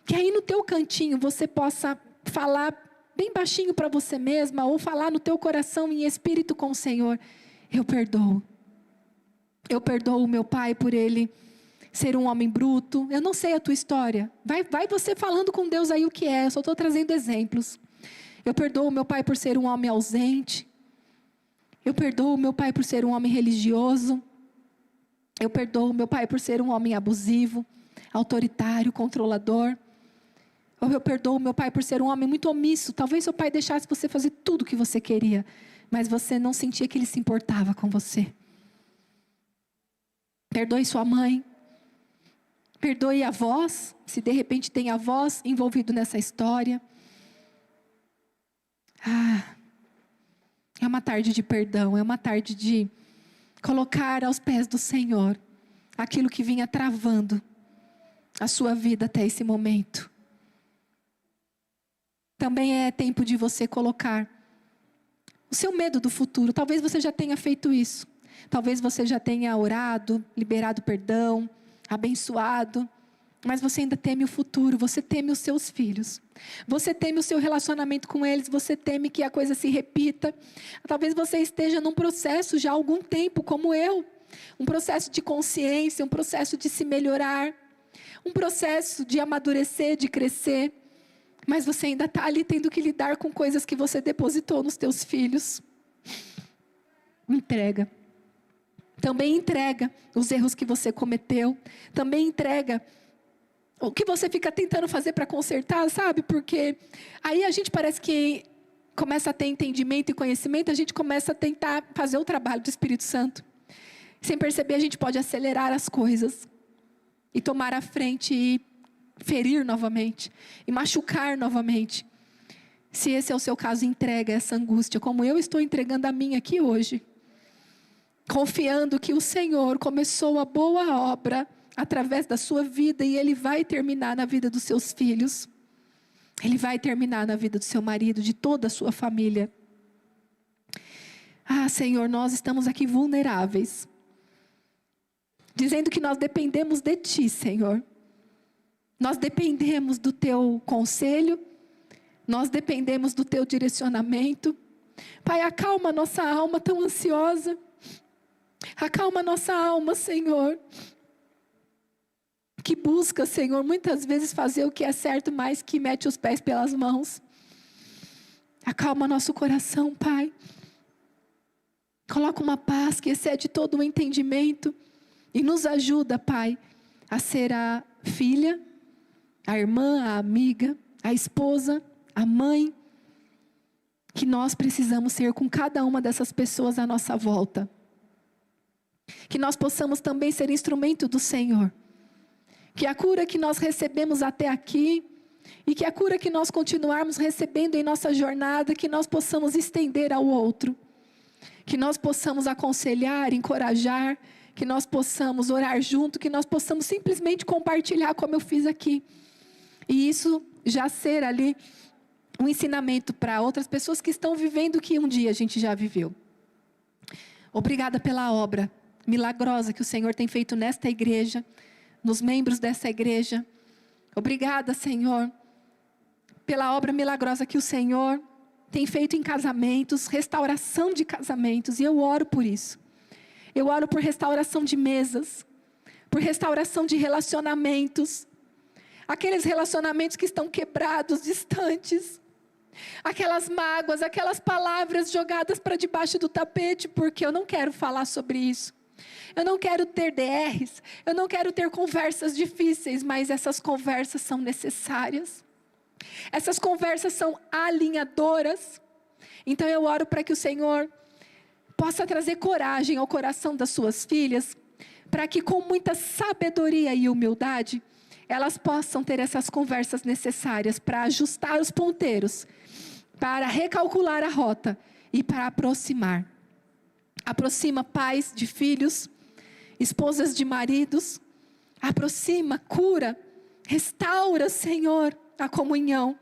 que aí no teu cantinho você possa falar bem baixinho para você mesma, ou falar no teu coração em espírito com o Senhor: eu perdoo. Eu perdoo o meu pai por ele ser um homem bruto. Eu não sei a tua história. Vai você falando com Deus aí o que é. Eu só estou trazendo exemplos. Eu perdoo o meu pai por ser um homem ausente. Eu perdoo o meu pai por ser um homem religioso. Eu perdoo o meu pai por ser um homem abusivo, autoritário, controlador. Ou eu perdoo o meu pai por ser um homem muito omisso. Talvez seu pai deixasse você fazer tudo o que você queria, mas você não sentia que ele se importava com você. Perdoe sua mãe. Perdoe avós, se de repente tem avós envolvido nessa história. É uma tarde de perdão, é uma tarde de colocar aos pés do Senhor aquilo que vinha travando a sua vida até esse momento. Também é tempo de você colocar o seu medo do futuro. Talvez você já tenha feito isso. Talvez você já tenha orado, liberado perdão, abençoado. Mas você ainda teme o futuro, você teme os seus filhos. Você teme o seu relacionamento com eles, você teme que a coisa se repita. Talvez você esteja num processo já há algum tempo, como eu. Um processo de consciência, um processo de se melhorar. Um processo de amadurecer, de crescer. Mas você ainda está ali tendo que lidar com coisas que você depositou nos teus filhos. Entrega. Também entrega os erros que você cometeu. Também entrega o que você fica tentando fazer para consertar, sabe? Porque aí a gente parece que começa a ter entendimento e conhecimento, a gente começa a tentar fazer o trabalho do Espírito Santo. Sem perceber, a gente pode acelerar as coisas e tomar a frente e ferir novamente, e machucar novamente. Se esse é o seu caso, entrega essa angústia, como eu estou entregando a minha aqui hoje. Confiando que o Senhor começou a boa obra através da sua vida, e ele vai terminar na vida dos seus filhos. Ele vai terminar na vida do seu marido, de toda a sua família. Ah, Senhor, nós estamos aqui vulneráveis, dizendo que nós dependemos de Ti, Senhor. Nós dependemos do Teu conselho, nós dependemos do Teu direcionamento. Pai, acalma a nossa alma tão ansiosa. Acalma a nossa alma, Senhor, que busca, Senhor, muitas vezes fazer o que é certo, mas que mete os pés pelas mãos. Acalma nosso coração, Pai. Coloca uma paz que excede todo o entendimento e nos ajuda, Pai, a ser a filha, a irmã, a amiga, a esposa, a mãe, que nós precisamos ser com cada uma dessas pessoas à nossa volta. Que nós possamos também ser instrumento do Senhor. Que a cura que nós recebemos até aqui, e que a cura que nós continuarmos recebendo em nossa jornada, que nós possamos estender ao outro. Que nós possamos aconselhar, encorajar, que nós possamos orar junto, que nós possamos simplesmente compartilhar como eu fiz aqui. E isso já ser ali um ensinamento para outras pessoas que estão vivendo o que um dia a gente já viveu. Obrigada pela obra milagrosa que o Senhor tem feito nesta igreja, nos membros dessa igreja. Obrigada, Senhor, pela obra milagrosa que o Senhor tem feito em casamentos, restauração de casamentos, e eu oro por isso. Eu oro por restauração de mesas, por restauração de relacionamentos, aqueles relacionamentos que estão quebrados, distantes, aquelas mágoas, aquelas palavras jogadas para debaixo do tapete, porque eu não quero falar sobre isso. Eu não quero ter DRs, eu não quero ter conversas difíceis, mas essas conversas são necessárias. Essas conversas são alinhadoras. Então eu oro para que o Senhor possa trazer coragem ao coração das suas filhas, para que com muita sabedoria e humildade, elas possam ter essas conversas necessárias para ajustar os ponteiros, para recalcular a rota e para aproximar. Aproxima pais de filhos, esposas de maridos, aproxima, cura, restaura, Senhor, a comunhão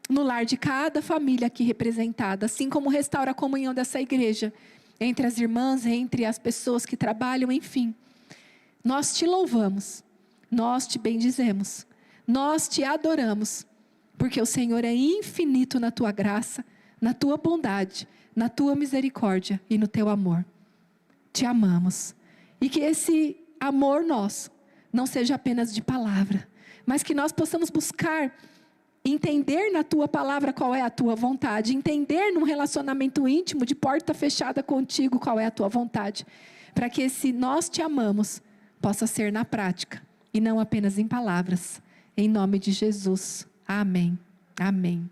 no lar de cada família aqui representada, assim como restaura a comunhão dessa igreja, entre as irmãs, entre as pessoas que trabalham, enfim. Nós te louvamos, nós te bendizemos, nós te adoramos, porque o Senhor é infinito na tua graça, na tua bondade, na tua misericórdia e no teu amor. Te amamos. E que esse amor nosso não seja apenas de palavra, mas que nós possamos buscar entender na tua palavra qual é a tua vontade, entender num relacionamento íntimo de porta fechada contigo qual é a tua vontade, para que esse nós te amamos possa ser na prática e não apenas em palavras. Em nome de Jesus. Amém. Amém.